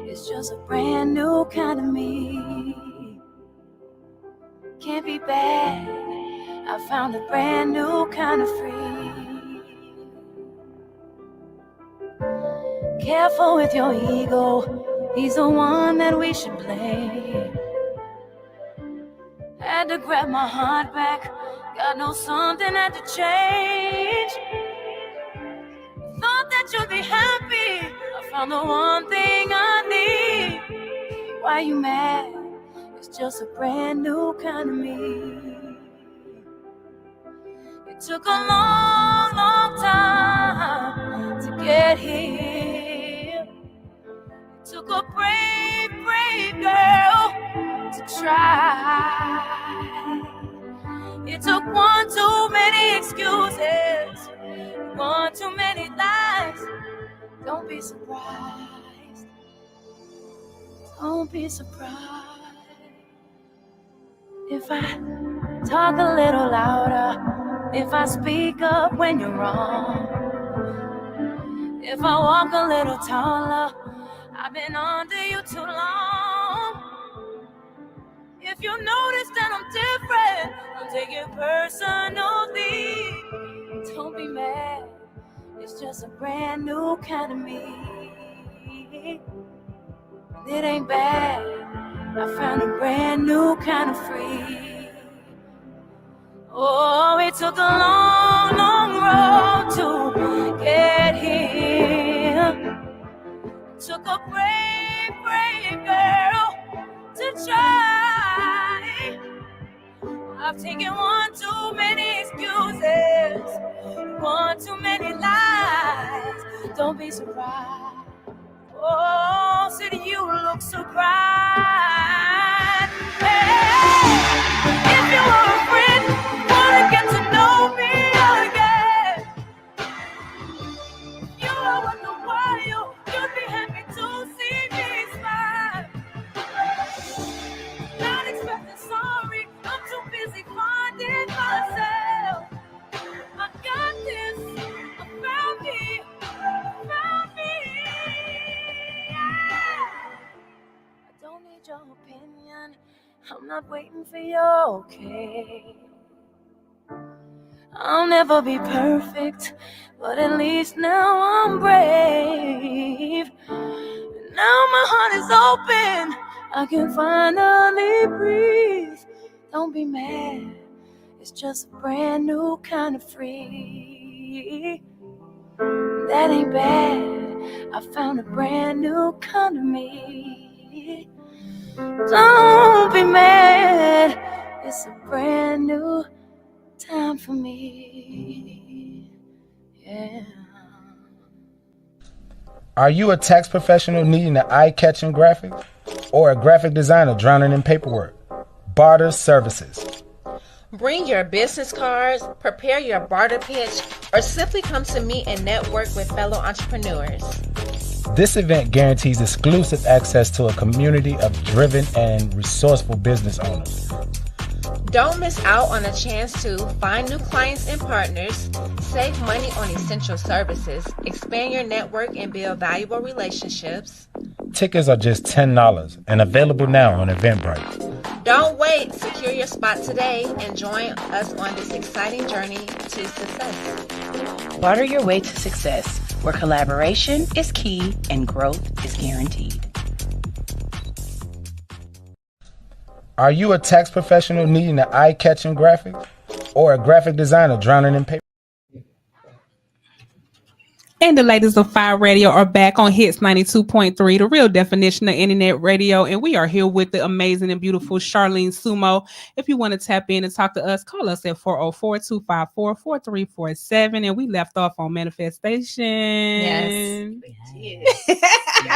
It's just a brand new kind of me. Can't be bad. I found a brand new kind of free. Careful with your ego, he's the one that we should blame. Had to grab my heart back, God knows something had to change. Thought that you'd be happy, I found the one thing I need. Why you mad? It's just a brand new kind of me. It took a long, long time to get here. Took a brave, brave girl to try. It took one too many excuses, one too many lies. Don't be surprised. Don't be surprised if I talk a little louder, if I speak up when you're wrong, if I walk a little taller. I've been under you too long. If you notice that I'm different, don't take it personally. Don't be mad. It's just a brand new kind of me. It ain't bad. I found a brand new kind of free. Oh, it took a long, long road to get here. Took a brave, brave girl to try. I've taken one too many excuses, one too many lies. Don't be surprised. Oh, city, you look surprised. Hey, if you are a friend, wanna get to know me again. You are worth the while. You'd be happy to see me smile. Not expecting sorry, I'm too busy finding myself. I got this, I found me, yeah. I don't need your opinion, I'm not waiting for your okay. I'll never be perfect, but at least now I'm brave. Now my heart is open, I can finally breathe. Don't be mad, it's just a brand new kind of free. That ain't bad, I found a brand new kind of me. Don't be mad, it's a brand new time for me. Yeah. Are you a tax professional needing an eye-catching graphic? Or a graphic designer drowning in paperwork? Barter Services. Bring your business cards, prepare your barter pitch, or simply come to meet and network with fellow entrepreneurs. This event guarantees exclusive access to a community of driven and resourceful business owners. Don't miss out on a chance to find new clients and partners, save money on essential services, expand your network, and build valuable relationships. Tickets are just $10 and available now on Eventbrite. Don't wait. Secure your spot today and join us on this exciting journey to success. Barter your way to success, where collaboration is key and growth is guaranteed. Are you a tax professional needing an eye-catching graphic? Or a graphic designer drowning in paper? And the ladies of Fiye Radio are back on Hits 92.3, the real definition of internet radio. And we are here with the amazing and beautiful Charlene Sumo. If you want to tap in and talk to us, call us at 404-254-4347. And we left off on manifestation. Yes.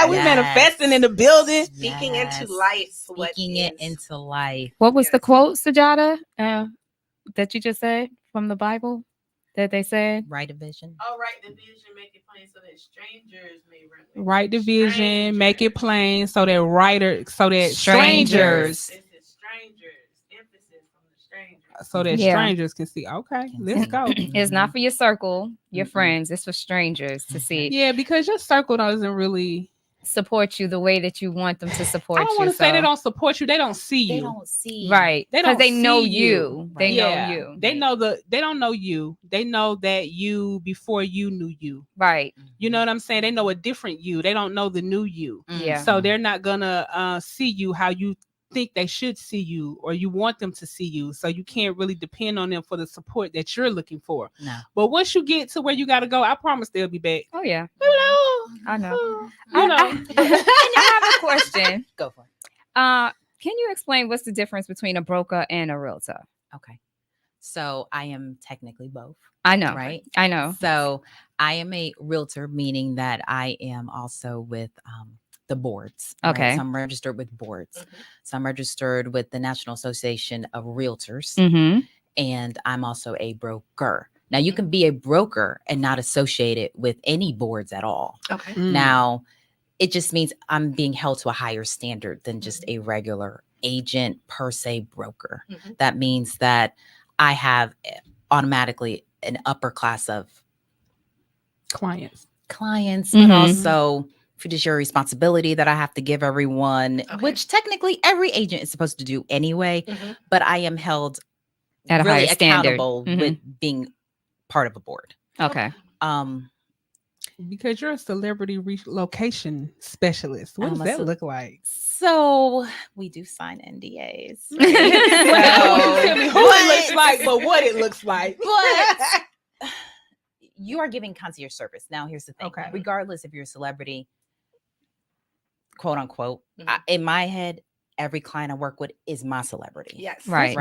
We manifesting in the building. Speaking into life. Speaking it into life. What was the quote, Sajada, that you just said from the Bible that they said? Right division. Oh, right division, make it plain so that strangers may recognize. Right division, make it plain so that strangers. So that strangers can see. Okay, let's go. It's not for your circle, your friends. It's for strangers to see. Yeah, because your circle doesn't really support you the way that you want them to support you. I don't want to say they don't support you. They don't see you. They don't see you. Right. Because they know you. They know you. They don't know you. They know that you before you knew you. Right. You know what I'm saying? They know a different you. They don't know the new you. Yeah. So they're not gonna see you how you think they should see you, or you want them to see you. So you can't really depend on them for the support that you're looking for. No. But once you get to where you got to go, I promise they'll be back. Oh yeah. Hello. I know. I have a question. Go for it. Can you explain what's the difference between a broker and a realtor? Okay. So I am technically both. I know. Right? I know. So I am a realtor, meaning that I am also with the boards. Okay. Right? So I'm registered with boards. Mm-hmm. So I'm registered with the National Association of Realtors. Mm-hmm. And I'm also a broker. Now you can be a broker and not associated with any boards at all. Okay. Now it just means I'm being held to a higher standard than just a regular agent per se broker. Mm-hmm. That means that I have automatically an upper class of clients, mm-hmm. but also fiduciary responsibility that I have to give everyone, which technically every agent is supposed to do anyway. Mm-hmm. But I am held at really a higher accountable standard. with being part of a board. Okay. Because you're a celebrity relocation specialist. What does that look like? So we do sign NDAs. Right? So, tell me who it looks like, but what it looks like. But you are giving concierge service. Now, here's the thing. Okay. Regardless if you're a celebrity, quote unquote, in my head, every client I work with is my celebrity. Yes. Right.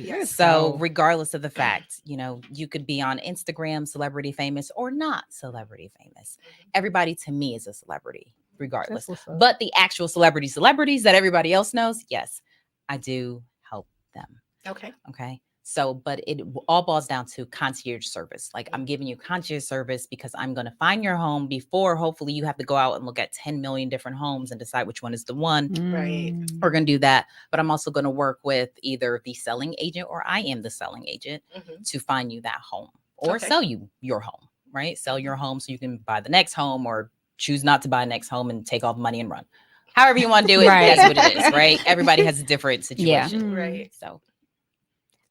Yes. So regardless of the fact, you could be on Instagram, celebrity famous or not celebrity famous. Everybody to me is a celebrity, regardless. But the actual celebrities that everybody else knows, yes, I do help them. Okay. So, but it all boils down to concierge service. Like I'm giving you concierge service because I'm going to find your home before hopefully you have to go out and look at 10 million different homes and decide which one is the one. Right. We're going to do that. But I'm also going to work with either the selling agent or I am the selling agent to find you that home or sell you your home, right? Sell your home so you can buy the next home or choose not to buy next home and take all the money and run. However you want to do it, Right. that's what it is, right? Everybody has a different Yeah. situation. Right. So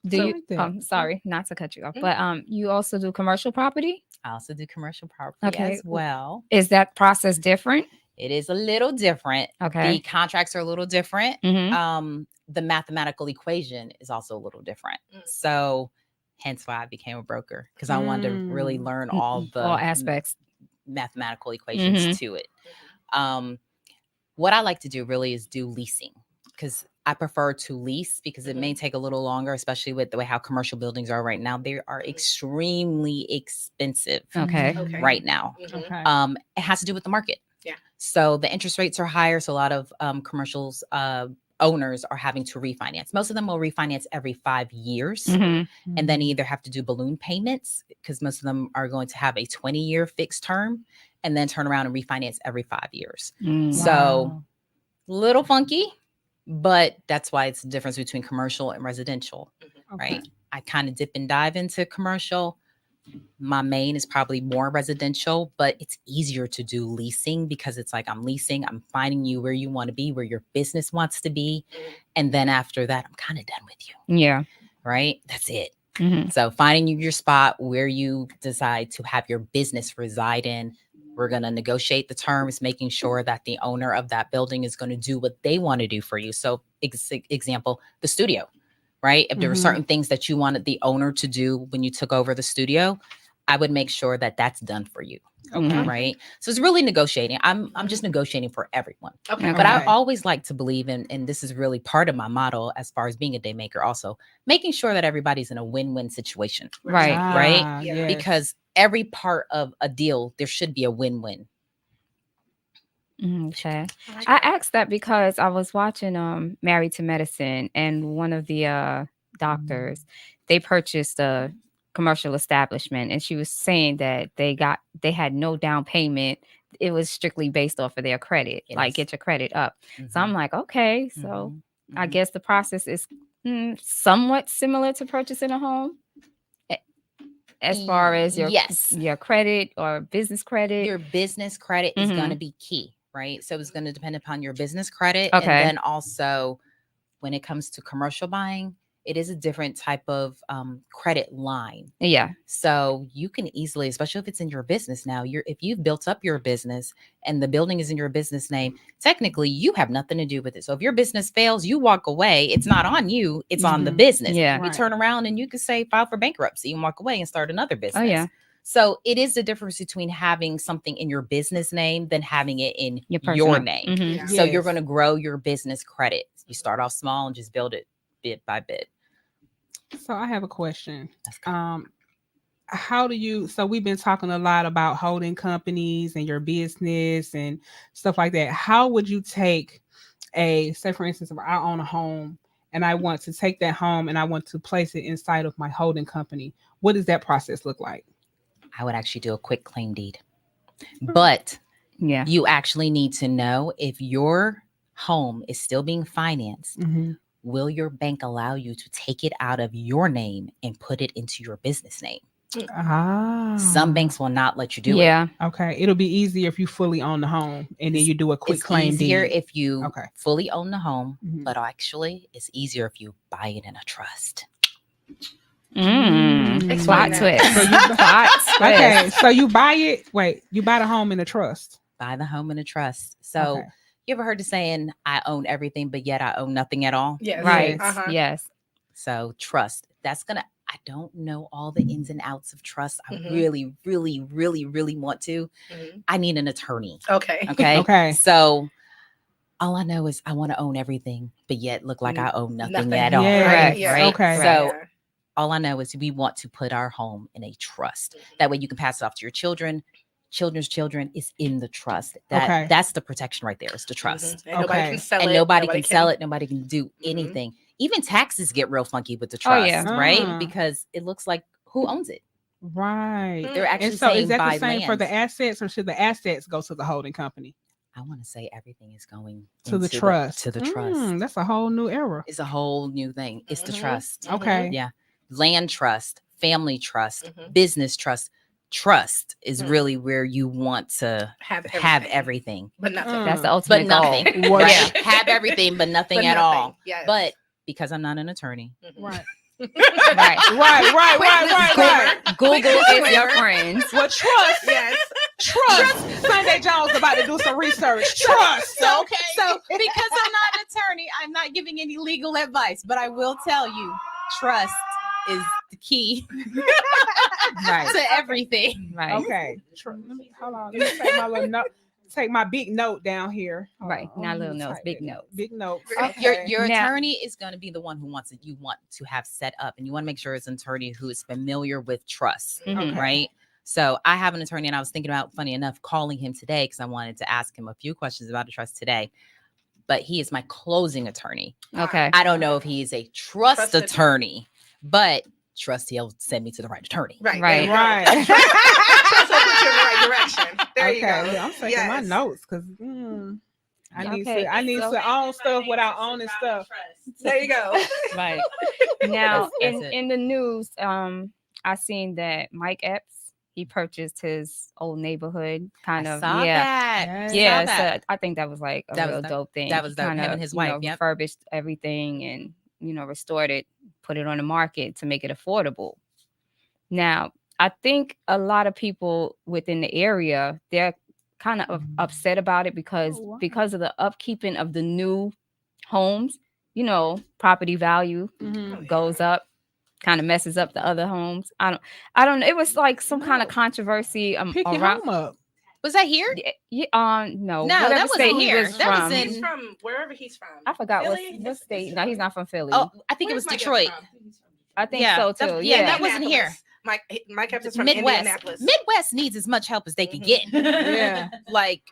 Do So you? like that. Sorry, not to cut you off, but you also do commercial property. I also do commercial property Okay. as well. Is that process different? It is a little different. Okay. The contracts are a little different. Mhm. The mathematical equation is also a little different. So hence why I became a broker, because I wanted to really learn all the aspects, mathematical equations Mhm. to it. What I like to do really is do leasing, because I prefer to lease because it may take a little longer, especially with the way how commercial buildings are right now. They are extremely expensive Okay. right now. Okay. It has to do with the market. Yeah. So the interest rates are higher. So a lot of commercials owners are having to refinance. Most of them will refinance every 5 years, Mhm. and then either have to do balloon payments, because most of them are going to have a 20-year fixed term, and then turn around and refinance every 5 years. So little funky, but that's why it's the difference between commercial and residential, right? I kind of dip and dive into commercial. My main is probably more residential, but it's easier to do leasing because it's like I'm leasing, I'm finding you where you want to be, where your business wants to be. And then after that, I'm kind of done with you. Yeah. Right? That's it. Mhm. So finding you your spot where you decide to have your business reside in. We're going to negotiate the terms, making sure that the owner of that building is going to do what they want to do for you. So example, the studio. Right? If there were certain things that you wanted the owner to do when you took over the studio, I would make sure that that's done for you. Okay. Right? So it's really negotiating. I'm just negotiating for everyone. Okay. But I always like to believe in, and this is really part of my model as far as being a day maker, also making sure that everybody's in a win-win situation. Right. Right? Yes. Because every part of a deal, there should be a win-win. Okay. I asked that because I was watching Married to Medicine, and one of the doctors, they purchased a commercial establishment, and she was saying that they had no down payment. It was strictly based off of their credit, like get your credit up. So I'm like, okay, so I guess the process is somewhat similar to purchasing a home. As far as your credit or business credit. Your business credit is going to be key, right? So it's going to depend upon your business credit. Okay. And then also when it comes to commercial buying, it is a different type of credit line. Yeah. So you can easily, especially if it's in your business now, if you've built up your business and the building is in your business name, technically you have nothing to do with it. So if your business fails, you walk away. It's not on you. It's on the business. Yeah. You turn around and you could say file for bankruptcy and walk away and start another business. Oh, yeah. So it is the difference between having something in your business name than having it in your name. Mhm. Yeah. So you're going to grow your business credit. You start off small and just build it bit by bit. So I have a question. How do you, so we've been talking a lot about holding companies and your business and stuff like that. How would you take say for instance, if I own a home and I want to take that home and I want to place it inside of my holding company, what does that process look like? I would actually do a quick claim deed, but you actually need to know if your home is still being financed. Will your bank allow you to take it out of your name and put it into your business name? Some banks will not let you do it. Okay. It'll be easier if you fully own the home and then you do a quick claim deed. It's easier if you fully own the home, but actually it's easier if you buy it in a trust. Plot twist. Okay. So you buy it. Wait, you buy the home in a trust. Buy the home in a trust. So you ever heard the saying, I own everything, but yet I own nothing at all? Yes. Right. Yes. So trust. I don't know all the ins and outs of trust. I really, really, really, really want to. I need an attorney. Okay. Okay. So all I know is I want to own everything, but yet look like I own nothing at all. Yes. Right. Okay. So all I know is we want to put our home in a trust. That way you can pass it off to your children's children is in the trust. That's the protection right there. It's the trust. And nobody can sell it. And nobody can sell it. Nobody can do anything. Even taxes get real funky with the trust, right? Because it looks like who owns it. Right. They're actually and so saying is that buy the same land. for the assets, or should the assets go to the holding company? I want to say everything is going to the trust. To the trust. That's a whole new era. It's a whole new thing. It's the trust. Okay. Yeah. Land trust, family trust, business trust. trust is really where you want to have everything. But nothing. That's the ultimate nothing. goal. Right. Have everything, but nothing at all. Yes. But because I'm not an attorney. Right. Right. Google is your friend. Well, trust. Yes. Trust. Sunday Jones about to do some research. Trust. So, Okay. so because I'm not an attorney, I'm not giving any legal advice, but I will tell you, trust is the key to everything. Right. Okay. Hold on. Let me take my little note. Take my big note down here. Right. Not little notes, big notes. Big notes. Okay. Your Now- attorney is going to be the one who you want to have set up, and you want to make sure it's an attorney who is familiar with trust, Mhm. right? So I have an attorney, and I was thinking about, funny enough, calling him today because I wanted to ask him a few questions about the trust today. But he is my closing attorney. Okay. I don't know if he is a trust attorney, but trust he'll send me to the right attorney. Right. Right. Right. Trust will put you in the right direction. There you go. I'm taking my notes because I need to own stuff without owning stuff. There you go. Right. Now, That's it. in the news, I seen that Mike Epps, he purchased his old neighborhood kind I of. saw that. Yeah, Saw that. so I think that was like a real dope thing. That was dope. Him and his wife, yep. Refurbished everything and restored it, put it on the market to make it affordable. Now, I think a lot of people within the area, they're kind of upset about it because of the upkeeping of the new homes. Property value goes up, kind of messes up the other homes. I don't know. It was like some kind of controversy Pick your around. home up. Was that here? No, that whatever wasn't state he here. was That from. was in- He's from wherever he's from. I forgot Philly? what state. No, he's not from Philly. Oh, I think it was Detroit. I think Yeah, so that- too. yeah, that wasn't here. Mike Epps is from Midwest. Indianapolis. Midwest needs as much help as they can get. Yeah. Like,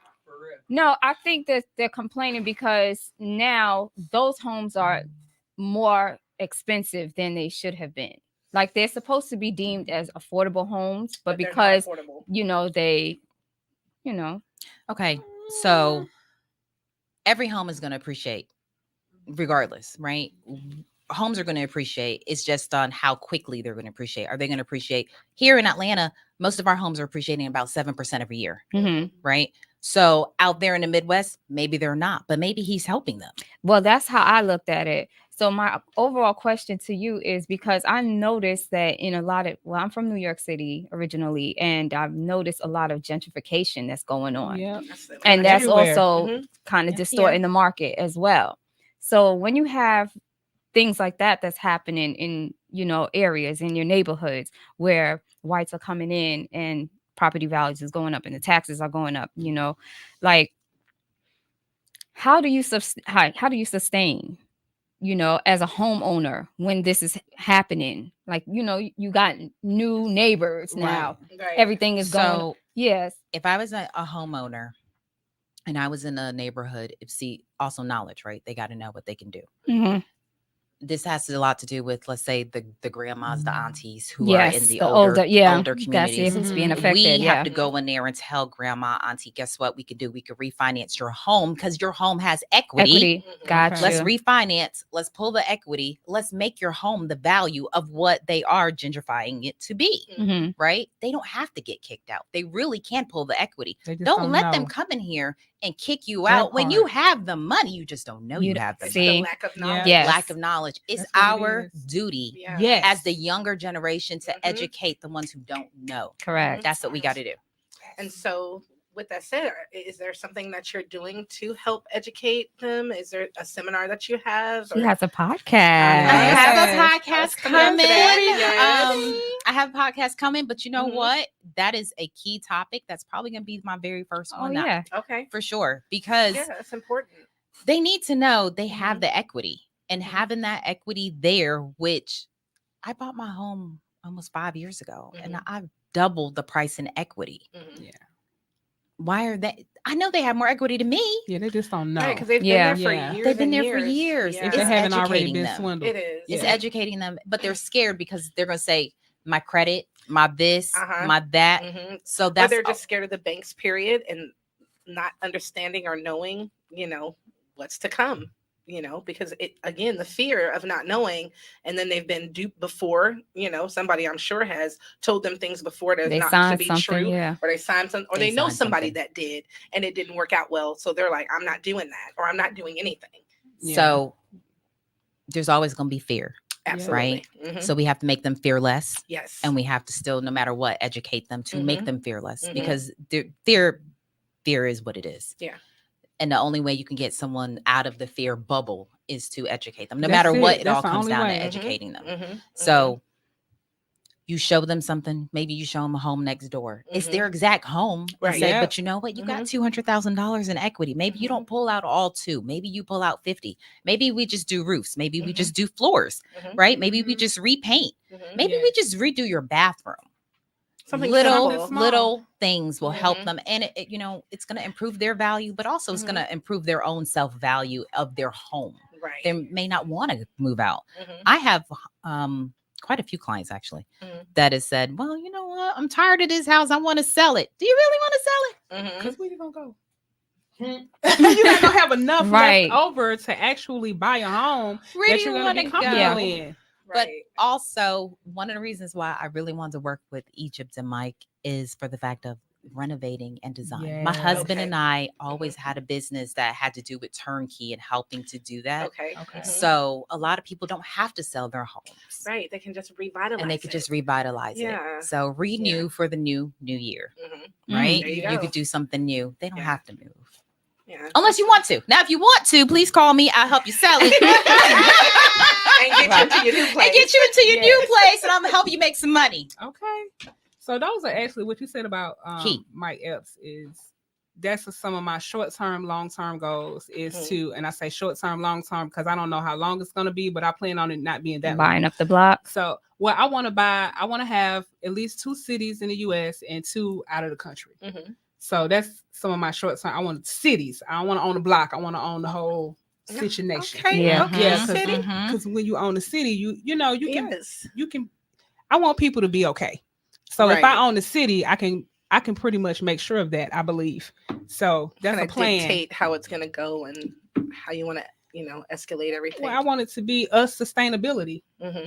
No, I think that they're complaining because now those homes are more expensive than they should have been. Like they're supposed to be deemed as affordable homes, but they're not because affordable. they, okay, so every home is going to appreciate regardless, right? Homes are going to appreciate. It's just on how quickly they're going to appreciate. Are they going to appreciate? Here in Atlanta, most of our homes are appreciating about 7% every year, right? So out there in the Midwest, maybe they're not, but maybe he's helping them. Well, that's how I looked at it. So my overall question to you is because I noticed that in I'm from New York City originally, and I've noticed a lot of gentrification that's going on. Yeah. And that's Everywhere. also kind of distorting the market as well. So when you have things like that's happening in, areas in your neighborhoods where whites are coming in and property values is going up and the taxes are going up, like how do you sustain, as a homeowner when this is happening? Like, you got new neighbors now. Right. Everything is going up. Yes. If I was a homeowner and I was in a neighborhood, also knowledge, right? They got to know what they can do. Mm-hmm. This has a lot to do with, let's say, the grandmas, the aunties who are in the older communities. That's it, who's being affected. We have to go in there and tell grandma, auntie, guess what we could do? We could refinance your home because your home has equity. Gotcha. Let's refinance. Let's pull the equity. Let's make your home the value of what they are gentrifying it to be, right? They don't have to get kicked out. They really can pull the equity. Don't let them come in here and kick you out when you have the money. You just don't know you have the money. The lack of knowledge. Yes. Lack of knowledge. It's our duty as the younger generation to educate the ones who don't know. Correct. That's what we got to do. And so with that said, is there something that you're doing to help educate them? Is there a seminar that you have? She has a podcast. I have a podcast coming. Yes. I have a podcast coming, but you know what? That is a key topic. That's probably going to be my very first one. Yeah. Okay. For sure. Because that's important. They need to know they have the equity, and having that equity there, which I bought my home almost 5 years ago and I've doubled the price in equity. Yeah. Why are they? I know they have more equity than me. Yeah, they just don't know. Right, because they've been there for years. They've been and there for years. Yeah. If they haven't already been them. swindled. It is. It's educating them, but they're scared because they're going to say, my credit, my this, my that. So that's or they're just scared of the banks, period, and not understanding or knowing, what's to come. because again, the fear of not knowing, and then they've been duped before, somebody I'm sure has told them things before that's not to be true, or they signed something, or they know somebody that did, and it didn't work out well. So they're like, I'm not doing that, or I'm not doing anything. So there's always going to be fear. Absolutely. Right. So we have to make them fearless. Yes. And we have to still, no matter what, educate them to make them fearless, because fear is what it is. Yeah. And the only way you can get someone out of the fear bubble is to educate them. No matter what, it all comes down to educating them. So you show them something. Maybe you show them a home next door. It's their exact home. Right. Say, but you know what? You got $200,000 in equity. Maybe you don't pull out all 2. Maybe you pull out 50. Maybe we just do roofs. Maybe we just do floors. Right? Maybe we just repaint. Maybe we just redo your bathroom. Something little things will help them, and it it's going to improve their value, but also it's going to improve their own self-value of their home. Right. They may not want to move out. I have quite a few clients actually that has said, well, you know what, I'm tired of this house, I want to sell it. Do you really want to sell it? Because where you gonna go? You're not gonna have enough left over to actually buy a home that you're gonna be comfortable in. But also, one of the reasons why I really wanted to work with Egypt and Mike is for the fact of renovating and design. My husband and I always had a business that had to do with turnkey and helping to do that. Okay. So a lot of people don't have to sell their homes. Right. They can just revitalize and they could just revitalize it. So renew for the new year. Right? You could do something new. They don't have to move. Yeah. Unless you want to. Now, if you want to, please call me. I'll help you sell it. And get you into your new place. And get you into your new place, and I'm gonna help you make some money. Okay. So those are actually what you said about Mike Epps that's some of my short-term, long-term goals is to, and I say short-term, long-term because I don't know how long it's going to be, but I plan on it not being that buying long. Up the block. So what I want to have at least 2 cities in the U.S. and 2 out of the country. So that's some of my short-term. I want cities. I don't want to own a block. I want to own the whole situation. Okay. Because when you own a city, you can. I want people to be okay. So if I own the city, I can pretty much make sure of that, I believe. So that's a plan. Dictate how it's going to go and how you want to, escalate everything. Well, I want it to be us sustainability.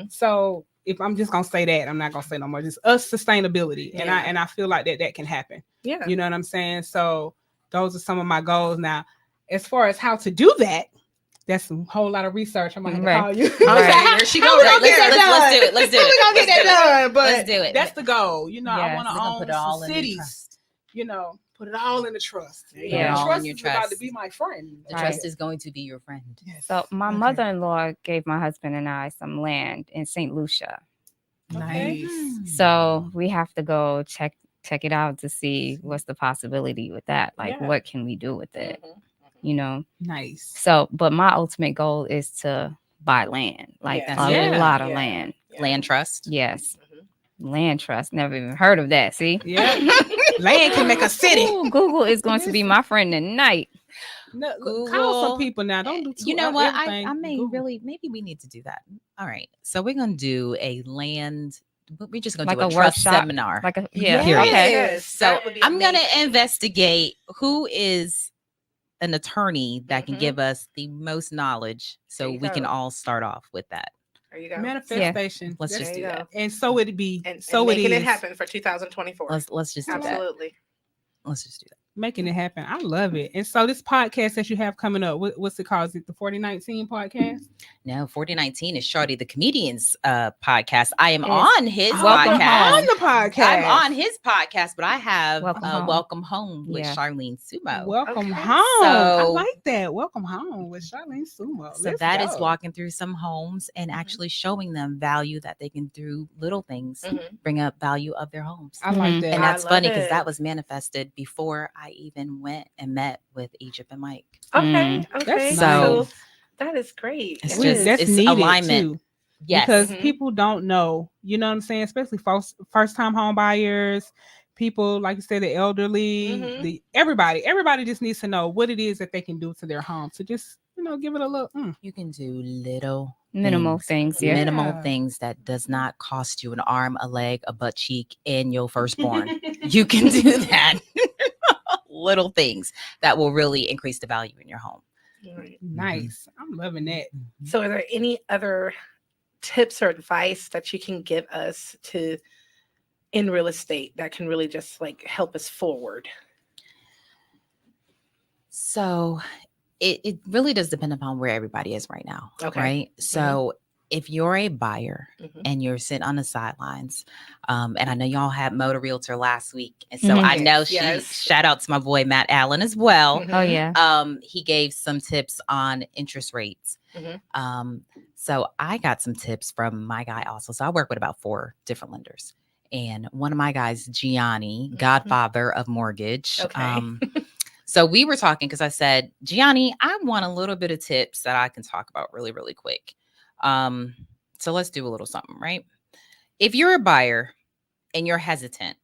So if I'm just going to say that, I'm not going to say no more, just us sustainability. And I feel like that can happen. Yeah. You know what I'm saying? So those are some of my goals. Now, as far as how to do that, that's a whole lot of research. I'm going to call you. Okay, there she goes. Let's do it. Let's do it. We're going to get that done. But let's do it. That's the goal. I want to put it all own in cities. Put it all in the trust. Yeah, trust is about to be my friend. The trust is going to be your friend. Yes. So my mother-in-law gave my husband and I some land in St. Lucia. Nice. So we have to go check it out to see what's the possibility with that. Like, what can we do with it? Nice. So, but my ultimate goal is to buy land, like a lot of land. Land trust. Yes. Land trust. Never even heard of that. See? Yeah. Land can make a city. Ooh, Google is going to be my friend tonight. No, call some people now. Don't do too You know what? everything. I may maybe we need to do that. All right. So we're going to do a land. We're just going to do a trust workshop, seminar. Okay. Yes, So I'm going to investigate who is an attorney that can give us the most knowledge so we can all start off with that. There you go. Manifestation. Let's just do that. And so it be. And so making it it happen for 2024. Let's just do that. Absolutely. Let's just do that. Making it happen. I love it. And so this podcast that you have coming up, what's it called? Is it the 4019 podcast? No, 4019 is Shorty the Comedian's podcast. I am on his podcast. On the podcast. I'm on his podcast, but I have Welcome Home with Charlene Sumo. Welcome home. I like that. Welcome home with Charlene Sumo. So that is walking through some homes and actually showing them value that they can, through little things, bring up value of their homes. I like that. And that's funny because that was manifested before I even went and met with Egypt and Mike. Okay. So that is great. It's that's it's needed alignment. Too. Yes. Because people don't know, you know what I'm saying? Especially first time home buyers, people, like you said, the elderly, everybody just needs to know what it is that they can do to their home. So just, give it a look. You can do little minimal things. Yeah. Minimal things that does not cost you an arm, a leg, a butt cheek, and your firstborn. You can do that. Little things that will really increase the value in your home. Nice. I'm I'm loving that. So, are there any other tips or advice that you can give us in real estate that can really just like help us forward? So it really does depend upon where everybody is right now. Okay. Right. So if you're a buyer and you're sitting on the sidelines, and I know y'all had Motor Realtor last week. And so I know shout out to my boy Matt Allen as well. Oh yeah. He gave some tips on interest rates. So I got some tips from my guy also. So I work with about 4 different lenders. And one of my guys, Gianni, godfather of mortgage. Okay. So we were talking because I said, Gianni, I want a little bit of tips that I can talk about really, really quick. So let's do a little something, right? If you're a buyer and you're hesitant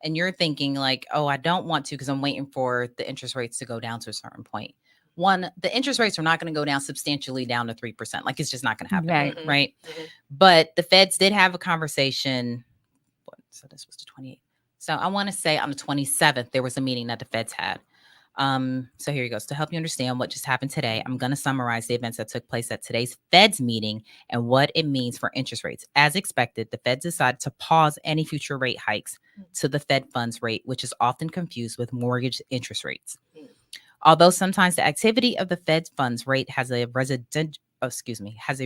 and you're thinking like, oh, I don't want to because I'm waiting for the interest rates to go down to a certain point. One, the interest rates are not going to go down substantially down to 3%. Like it's just not going to happen. Right. But the feds did have a conversation. So this was the 28th. So I want to say on the 27th, there was a meeting that the feds had. So here you go. So to help you understand what just happened today, I'm going to summarize the events that took place at today's Fed's meeting and what it means for interest rates. As expected, the Fed decided to pause any future rate hikes to the Fed funds rate, which is often confused with mortgage interest rates. Although sometimes the activity of the Fed funds rate has a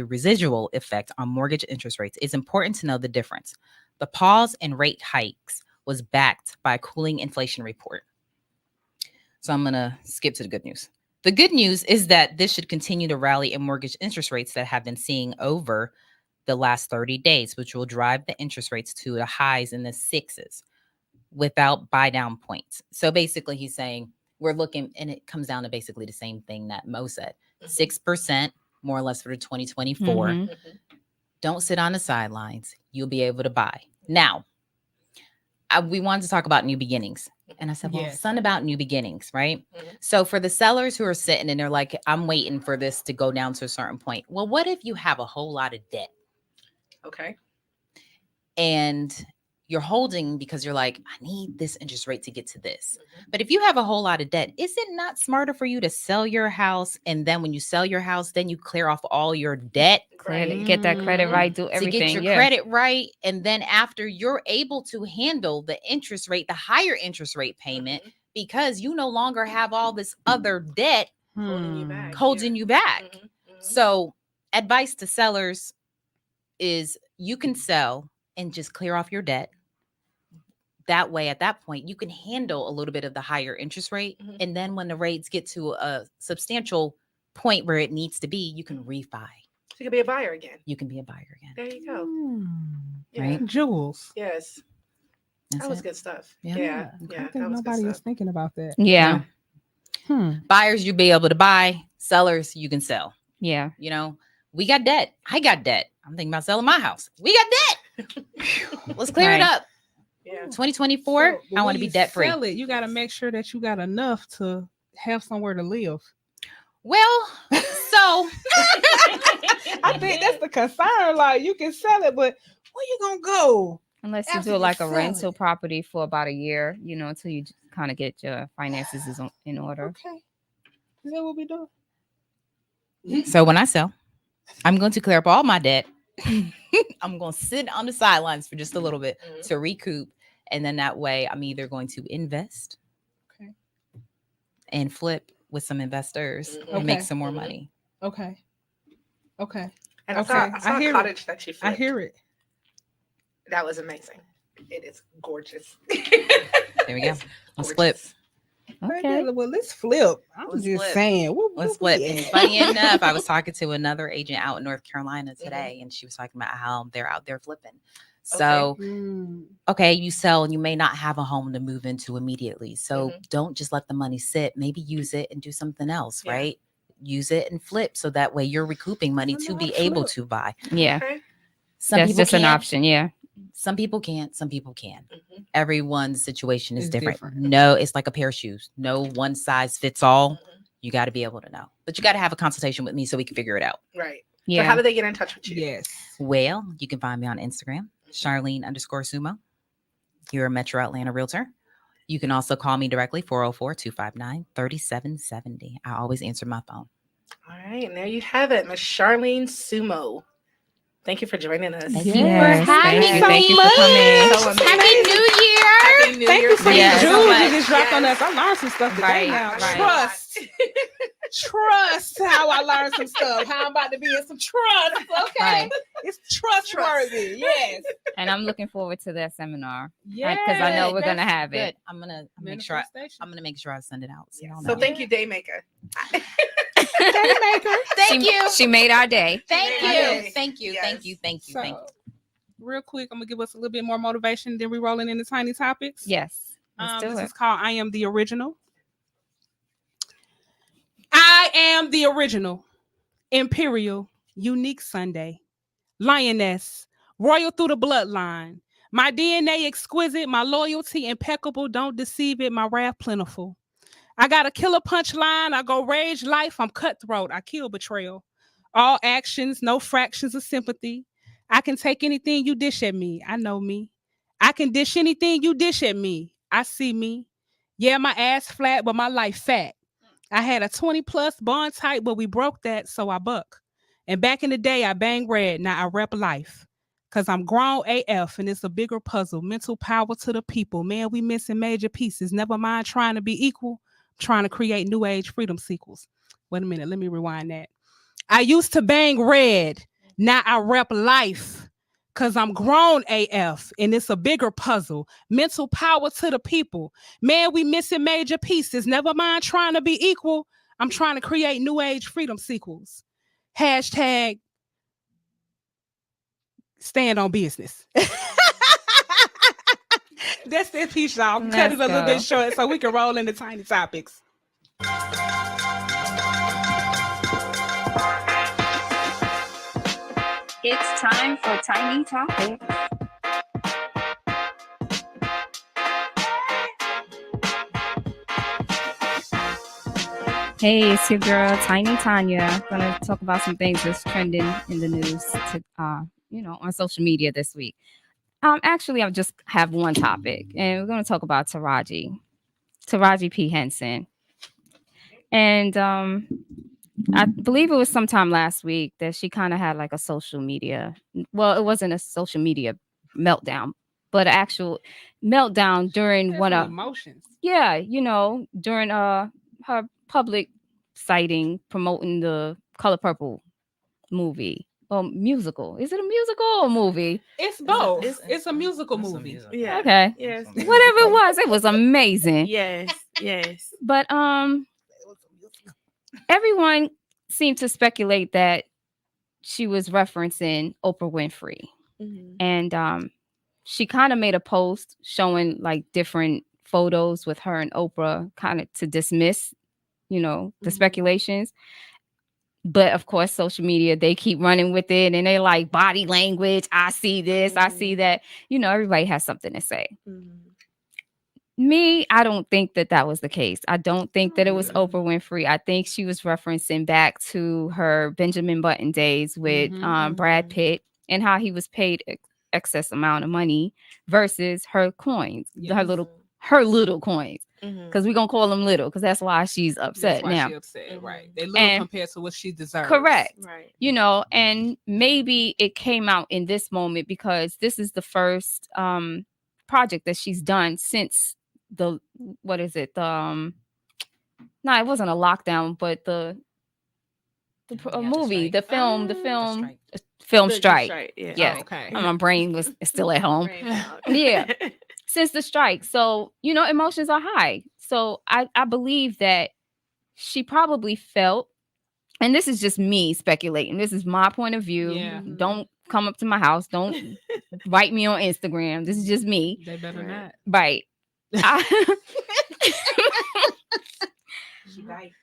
residual effect on mortgage interest rates, it's important to know the difference. The pause in rate hikes was backed by a cooling inflation report. So I'm going to skip to the good news. The good news is that this should continue to rally in mortgage interest rates that have been seeing over the last 30 days, which will drive the interest rates to the highs in the 6s without buy down points. So basically he's saying we're looking, and it comes down to basically the same thing that Mo said, 6% more or less for the 2024. Don't sit on the sidelines. You'll be able to buy. Now, we wanted to talk about new beginnings. And I said, well, something about new beginnings, right? So for the sellers who are sitting and they're like, I'm waiting for this to go down to a certain point. Well, what if you have a whole lot of debt? Okay. And you're holding because you're like, I need this interest rate to get to this. But if you have a whole lot of debt, is it not smarter for you to sell your house? And then when you sell your house, then you clear off all your debt. Get that credit right, do everything. To get your credit right. And then after you're able to handle the interest rate, the higher interest rate payment, because you no longer have all this other debt holding you back. So advice to sellers is you can sell and just clear off your debt. That way, at that point, you can handle a little bit of the higher interest rate. And then when the rates get to a substantial point where it needs to be, you can refi. So you can be a buyer again. You can be a buyer again. There you go. Right? Jules. Yes. That's that was it. good stuff. Yeah. Yeah. I think nobody was thinking about that. Yeah. Buyers, you'll be able to buy. Sellers, you can sell. Yeah. You know, we got debt. I got debt. I'm thinking about selling my house. We got debt. Let's clear it up. Yeah. 2024, I want to be debt free. You got to make sure that you got enough to have somewhere to live. Well, so I think that's the concern. Like you can sell it, but where you gonna go? Unless you do like a rental property for about a year, you know, until you kind of get your finances in order. Okay. Is that what we do? So when I sell, I'm going to clear up all my debt. I'm going to sit on the sidelines for just a little bit to recoup. And then that way I'm either going to invest and flip with some investors and make some more money. Okay. And I saw a cottage that you flipped. I hear it. That was amazing. It is gorgeous. There we go. Let's flip. Okay. Well, let's flip. I was just saying. Let's flip. And funny enough, I was talking to another agent out in North Carolina today, and she was talking about how they're out there flipping. So, okay, you sell and you may not have a home to move into immediately. So don't just let the money sit. Maybe use it and do something else, right? Use it and flip so that way you're recouping money to be able to buy. Yeah. Some That's people just an option. Yeah. Some people can't. Some people can. Everyone's situation is different. No, it's like a pair of shoes. No one size fits all. You got to be able to know. But you got to have a consultation with me so we can figure it out. Right. Yeah. So how do they get in touch with you? Yes. Well, you can find me on Instagram, Charlene_Sumo. You're a Metro Atlanta realtor. You can also call me directly, 404-259-3770. I always answer my phone. All right, and there you have it, Miss Charlene Sumo. Thank you for joining us. Yes, thank you. So Thank you for coming. So Happy New Year! Happy New Thank Year you for to these you. jewels you just dropped on us. I learned some stuff today Right, now. right. Trust how I learned some stuff. How I'm about to be in some trust. Okay. Right. It's trustworthy. Yes. And I'm looking forward to that seminar. Yeah. Because I know we're gonna have it. I'm gonna make sure I send it out. So, y'all So know. thank you, Daymaker. Thank you. She made our day. Thank Yes. you. Thank you. Yes. Thank you. Thank you. So, Thank you. real quick, I'm gonna give us a little bit more motivation. Then we rolling into tiny topics. Yes. Let's do This it. is called I Am the Original. I am the original, imperial, unique Sunday, lioness, royal through the bloodline. My DNA exquisite, my loyalty impeccable. Don't deceive it, my wrath plentiful. I got a killer punchline. I go rage life. I'm cutthroat. I kill betrayal. All actions, no fractions of sympathy. I can take anything you dish at me. I know me. I can dish anything you dish at me. I see me. Yeah, my ass flat, but my life fat. I had a 20 plus bond type, but we broke that, so I buck. And back in the day, I bang red. Now I rep life. Because I'm grown AF, and it's a bigger puzzle. Mental power to the people. Man, we missing major pieces. Never mind trying to be equal. Trying to create new age freedom sequels. Wait a minute, let me rewind that. I used to bang red. Now I rep life. Because I'm grown AF, and it's a bigger puzzle. Mental power to the people. Man, we missing major pieces. Never mind trying to be equal. I'm trying to create new age freedom sequels. Hashtag stand on business. That's it, piece, y'all. I'm cutting it a little bit short so we can roll into tiny topics. It's time for Tiny Topics. Hey, it's your girl Tiny Tanya. Gonna talk about some things that's trending in the news on social media this week. Actually, I just have one topic, and we're gonna talk about Taraji P. Henson. And I believe it was sometime last week that she kind of had like a social media. Well, it wasn't a social media meltdown, but an actual meltdown during one of emotions. Yeah, during her public sighting promoting the Color Purple movie or musical. Is it a musical or a movie? It's both. It's a musical movie. Yeah. Okay. Yes. Whatever it was amazing. Yes. Yes. But everyone seemed to speculate that she was referencing Oprah Winfrey. Mm-hmm. And she kind of made a post showing like different photos with her and Oprah kind of to dismiss, the speculations. But of course, social media, they keep running with it and they like body language. I see this, I see that. Everybody has something to say. Me, I don't think that was the case. I don't think that it was Oprah Winfrey. I think she was referencing back to her Benjamin Button days with Brad Pitt and how he was paid excess amount of money versus her coins, her little coins. Because we're gonna call them little, because that's why she's upset now. She's upset, right? They little compared to what she deserves. Correct. Right. And maybe it came out in this moment because this is the first project that she's done since it wasn't a lockdown, but the movie, the film strike. Yeah. Yes. Oh, okay. My brain was still at home. Yeah. Since the strike. So, emotions are high. So I believe that she probably felt, and this is just me speculating. This is my point of view. Yeah. Don't come up to my house. Don't write me on Instagram. This is just me. They better not. Right.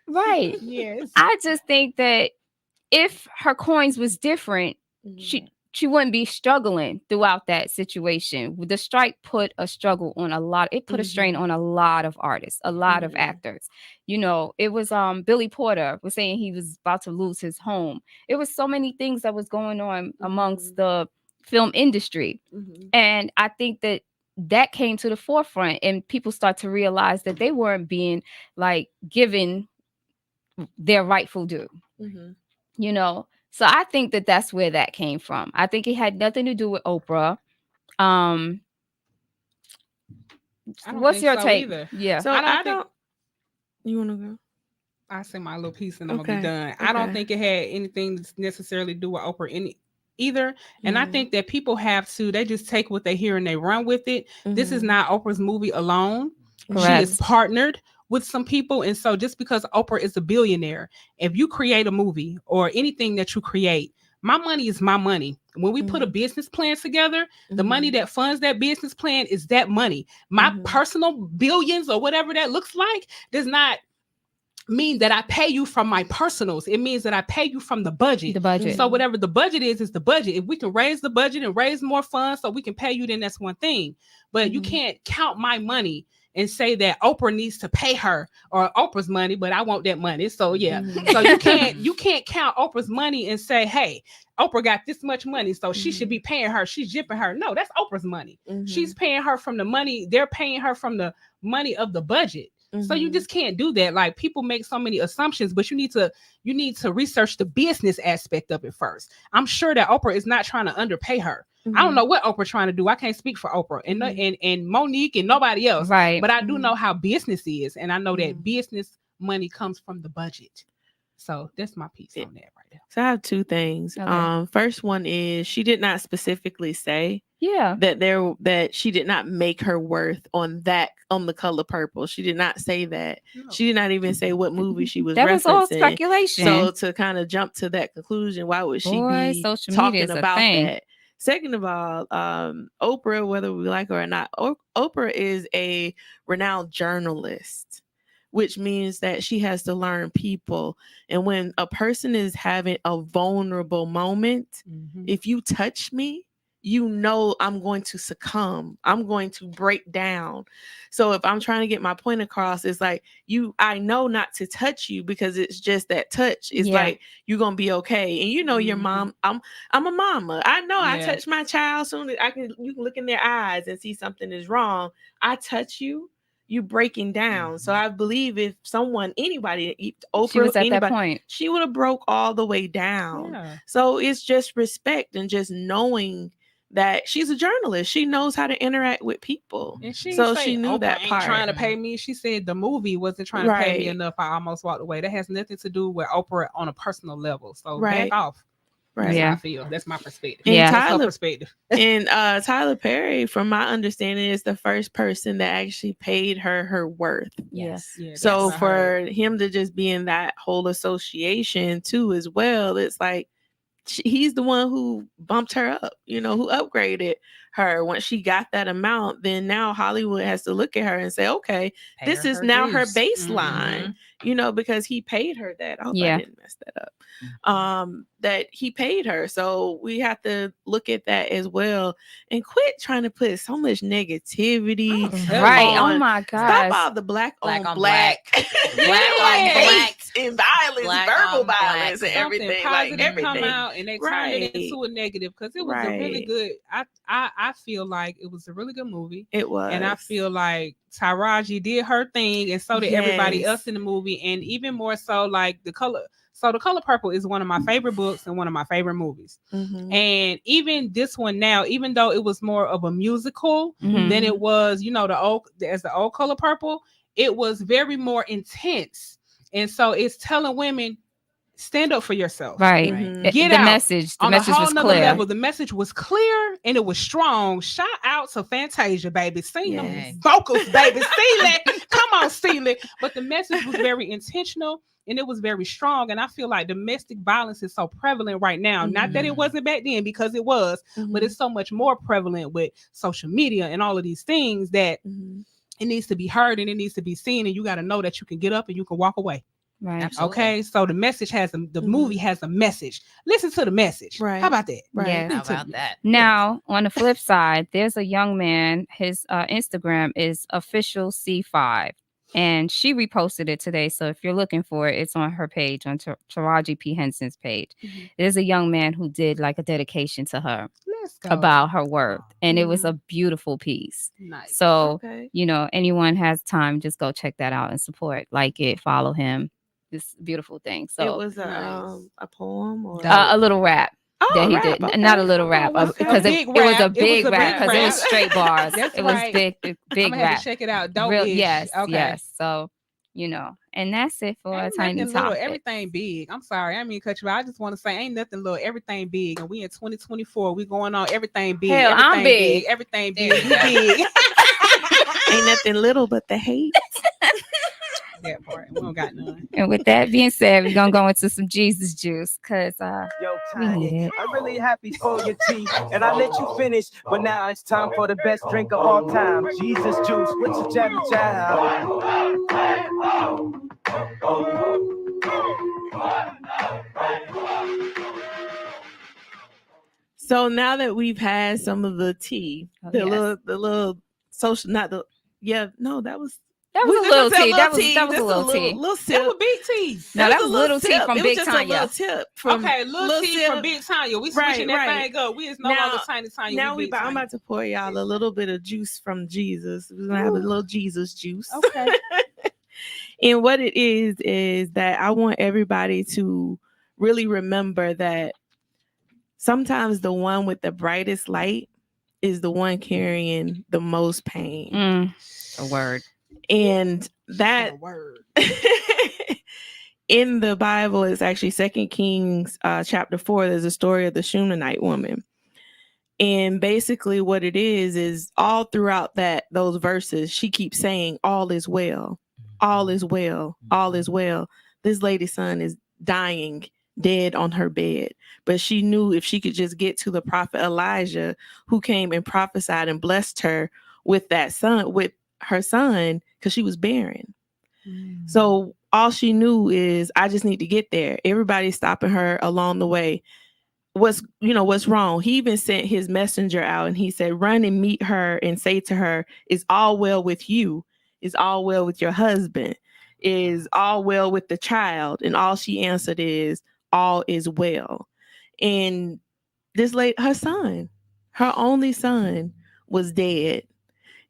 Right. Yes. I just think that if her coins was different, she wouldn't be struggling throughout that situation. The strike put a struggle on it put a strain on a lot of artists, a lot of actors. It was Billy Porter was saying he was about to lose his home. It was so many things that was going on amongst the film industry. And I think that came to the forefront and people start to realize that they weren't being like given their rightful due. You know, so I think that that's where that came from. I think it had nothing to do with Oprah. What's your take? Either. Yeah. So I don't. You want to go? I say my little piece and I'm gonna be done. I don't think it had anything to necessarily do with Oprah either. And I think that people have to, they just take what they hear and they run with it. This is not Oprah's movie alone. Correct. She is partnered with some people. And so just because Oprah is a billionaire, if you create a movie or anything that you create, my money is my money. When we put a business plan together, the money that funds that business plan is that money. My personal billions or whatever that looks like does not mean that I pay you from my personals. It means that I pay you from the budget. The budget. So whatever the budget is the budget. If we can raise the budget and raise more funds so we can pay you, then that's one thing. But you can't count my money and say that Oprah needs to pay her or Oprah's money, but I want that money. So yeah. So you can't count Oprah's money and say, hey, Oprah got this much money, so she should be paying her. She's jipping her. No, that's Oprah's money. She's paying her from the money. They're paying her from the money of the budget. So you just can't do that. Like, people make so many assumptions, but you need to research the business aspect of it first. I'm sure that Oprah is not trying to underpay her. I don't know what Oprah's trying to do. I can't speak for Oprah and Monique and nobody else. Right. But I do know how business is, and I know that business money comes from the budget. So that's my piece on that right there. So I have two things. Okay. First one is she did not specifically say that she did not make her worth on the color purple. She did not say that. No. She did not even say what movie she was referencing. That was all speculation. So to kind of jump to that conclusion, why would she be talking about that? Second of all, Oprah, whether we like her or not, Oprah is a renowned journalist, which means that she has to learn people. And when a person is having a vulnerable moment, if you touch me, you know I'm going to succumb. I'm going to break down. So if I'm trying to get my point across, it's like, I know not to touch you because it's just that touch. It's like, you're going to be okay. And you know, your mom, I'm a mama. I know I touch my child soon as you can look in their eyes and see something is wrong. I touch you. You breaking down. So I believe if anybody, Oprah, she was at that point, she would have broke all the way down. Yeah. So it's just respect and just knowing that she's a journalist. She knows how to interact with people. And she knew Oprah that part. Trying to pay me. She said the movie wasn't trying to pay me enough. I almost walked away. That has nothing to do with Oprah on a personal level. So back off. Right. That's how I feel. That's my perspective. Yeah. That's her perspective. And Tyler Perry, from my understanding, is the first person that actually paid her worth. Yes. So for him to just be in that whole association too as well, it's like he's the one who bumped her up, who upgraded her. Once she got that amount, then now Hollywood has to look at her and say, okay, this is now her baseline, because he paid her that. I didn't mess that up. That he paid her. So we have to look at that as well and quit trying to put so much negativity. Oh my God. Stop all the black on black and violence, verbal violence and everything. Like everything come out and they turn it into a negative, because it was a really good, I feel like it was a really good movie. It was. And I feel like Taraji did her thing, and so did everybody else in the movie. And even more so, like The Color Purple is one of my favorite books and one of my favorite movies. And even this one now, even though it was more of a musical than it was, the old Color Purple, it was very more intense. And so it's telling women, stand up for yourself. Right. Get the out. message. The on message a whole was nother clear. level. The message was clear and it was strong. Shout out to Fantasia, baby. Sing them vocals, baby. Celie. Come on, Celie. But the message was very intentional and it was very strong. And I feel like domestic violence is so prevalent right now. Not that it wasn't back then, because it was, but it's so much more prevalent with social media and all of these things that it needs to be heard and it needs to be seen. And you got to know that you can get up and you can walk away. Right. Absolutely. Okay. So the message has the movie has a message. Listen to the message. Right. How about that? Right. Yeah, how about that? Now, on the flip side, there's a young man. His Instagram is official C5. And she reposted it today. So if you're looking for it, it's on her page, on Taraji P. Henson's page. There's a young man who did like a dedication to her about her worth. And it was a beautiful piece. Nice. So, anyone has time, just go check that out and support. Like it, follow him. this beautiful thing. So it was a poem or a little rap. Oh, that he rap, did, okay. not a little rap, because it was a big rap, because it was straight bars. That's it was right. big I'm rap. gonna have to check it out. Don't Yes, okay. yes. So and that's it for a tiny little, topic. everything big. I'm sorry, I mean cut you out. I just want to say, ain't nothing little. Everything big, and we in 2024. We going on everything big. Hell, everything I'm big. Everything big. You big. Ain't nothing little but the hate. That part. We don't got none. And with that being said, we're gonna go into some Jesus juice, because we need it. I'm really happy for your tea, and I let you finish, but now it's time for the best drink of all time, Jesus juice. What's your child? So now that we've had some of the tea, the little social, not the that was a little tea. That was a little tea. Little sip. That was big tea. No, that was little tea from Big Tanya. Tanya. Tip Okay, little tea from Big Tanya. We switching that thing up. We is no longer Tiny Tanya. Now I'm about to pour y'all a little bit of juice from Jesus. We're gonna have a little Jesus juice. Okay. And what it is that I want everybody to really remember that sometimes the one with the brightest light is the one carrying the most pain. A word. And that word in the Bible is actually 2 Kings chapter 4. There's a story of the Shunammite woman. And basically what it is all throughout those verses, she keeps saying, all is well, all is well, all is well. This lady's son is dying, dead on her bed. But she knew if she could just get to the prophet Elijah, who came and prophesied and blessed her with her son, because she was barren. So all she knew is, I just need to get there. Everybody's stopping her along the way. What's wrong? He even sent his messenger out, and he said, run and meet her and say to her, is all well with you? Is all well with your husband? Is all well with the child? And all she answered is, all is well. And this lady, her son, her only son, was dead.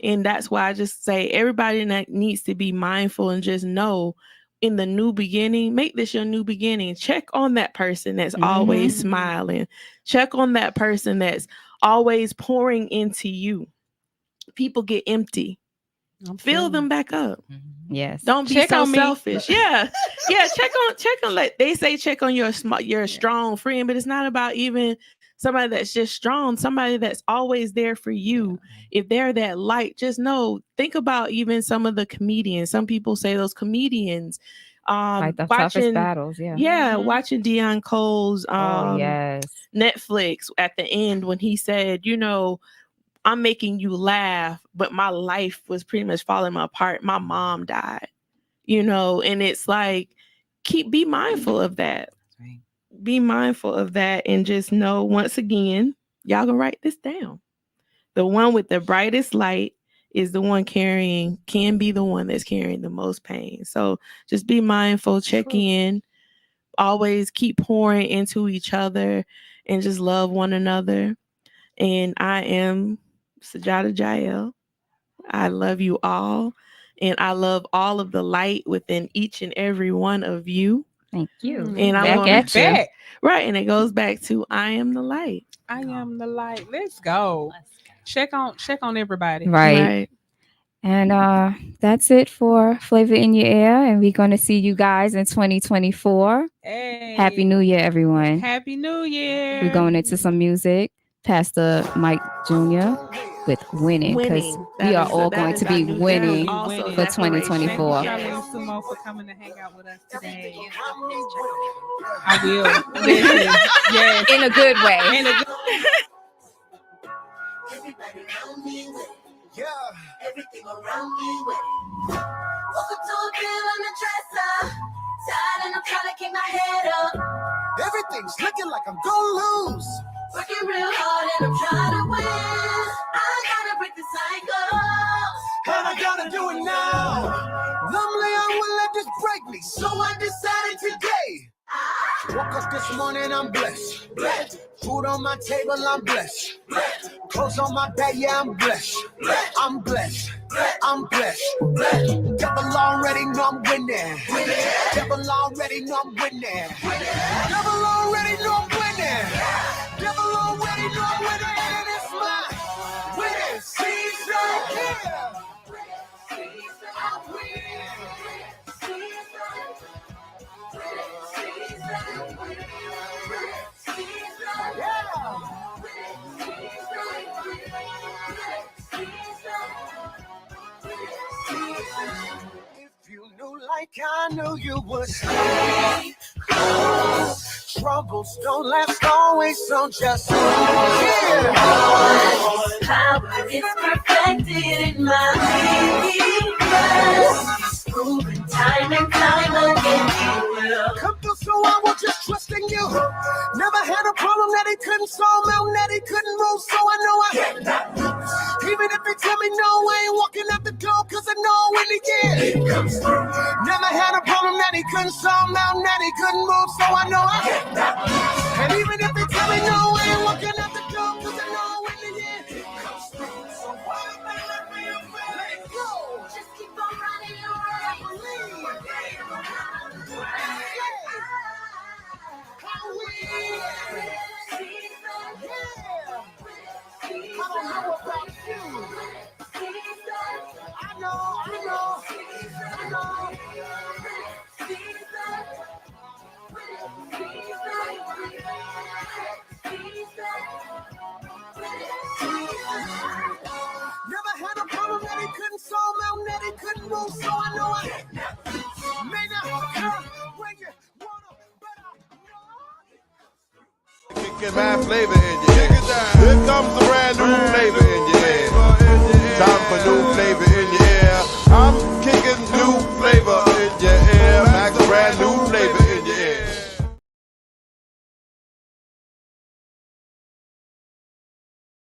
And that's why I just say everybody that needs to be mindful and just know, in the new beginning, make this your new beginning. Check on that person that's always smiling. Check on that person that's always pouring into you. People get empty. Fill them back up. Yes. Don't be so selfish. Yeah. Check on. Like they say, check on your strong friend, but it's not about even somebody that's just strong, somebody that's always there for you. If they're that light, just think about even some of the comedians. Some people say those comedians, like the toughest battles. Watching Deion Cole's Netflix at the end, when he said, I'm making you laugh, but my life was pretty much falling apart. My mom died, and it's like, be mindful of that. Right. Be mindful of that, and just know, once again, y'all gonna write this down. The one with the brightest light is the one can be the one that's carrying the most pain. So just be mindful, check in, always keep pouring into each other, and just love one another. And I am Sajada Jael. I love you all, and I love all of the light within each and every one of you. Thank you. And I'm back at you. Right, and it goes back to I am the light. I am the light. Let's go. Check on everybody. Right. And that's it for Flaava In Ya Ear, and we're going to see you guys in 2024. Hey. Happy New Year, everyone. Happy New Year. We're going into some music. Pastor Mike Jr. with Winning, because we are all going to be winning for 2024. Thank you, Charlene Sumo, for coming to hang out with us today. I will. Yes. In a good way. Everything around me with it. Woke up to a bill on the dresser. Tired and I'm trying to keep my head up. Everything's looking like I'm gonna lose. Working real hard and I'm trying to win. I gotta break the cycle. And I gotta do it now. Normally I wouldn't let this break me, so I decided today. Woke up this morning, I'm blessed. Food on my table, I'm blessed. Clothes on my back, yeah, I'm blessed. I'm blessed. I'm blessed. Devil already know I'm winning. Devil already know I'm winning. Devil already know I'm winning. Devil already know I'm winning. And it's my winning season. Yeah. I'm winning. If you knew like I knew you would stay close. Troubles don't last always, so just yeah. Power is perfected in my weakness. Proven time and time again, you will come through, so I will just trust in you. Never had a problem that he couldn't solve, mountain that he couldn't move, so I know I cannot lose. Even if he tell me no, I ain't walking out the door, cause I know in the end it comes through. Never had a problem that he couldn't solve, mountain that he couldn't move, so I know I cannot lose. And even if he tell me no, I ain't walking out the door, cause I know in the end it comes through. So why let it go? just keep on running your way. I don't know about you. I know. Never had a problem that he couldn't solve, mountain that he couldn't move, so I know I may not come when you wanna, but I know. Kicking my flavor in your ear. Here comes a brand new flavor in your ear. Time for new flavor in your ear. I'm kicking new flavor in your ear. Max brand new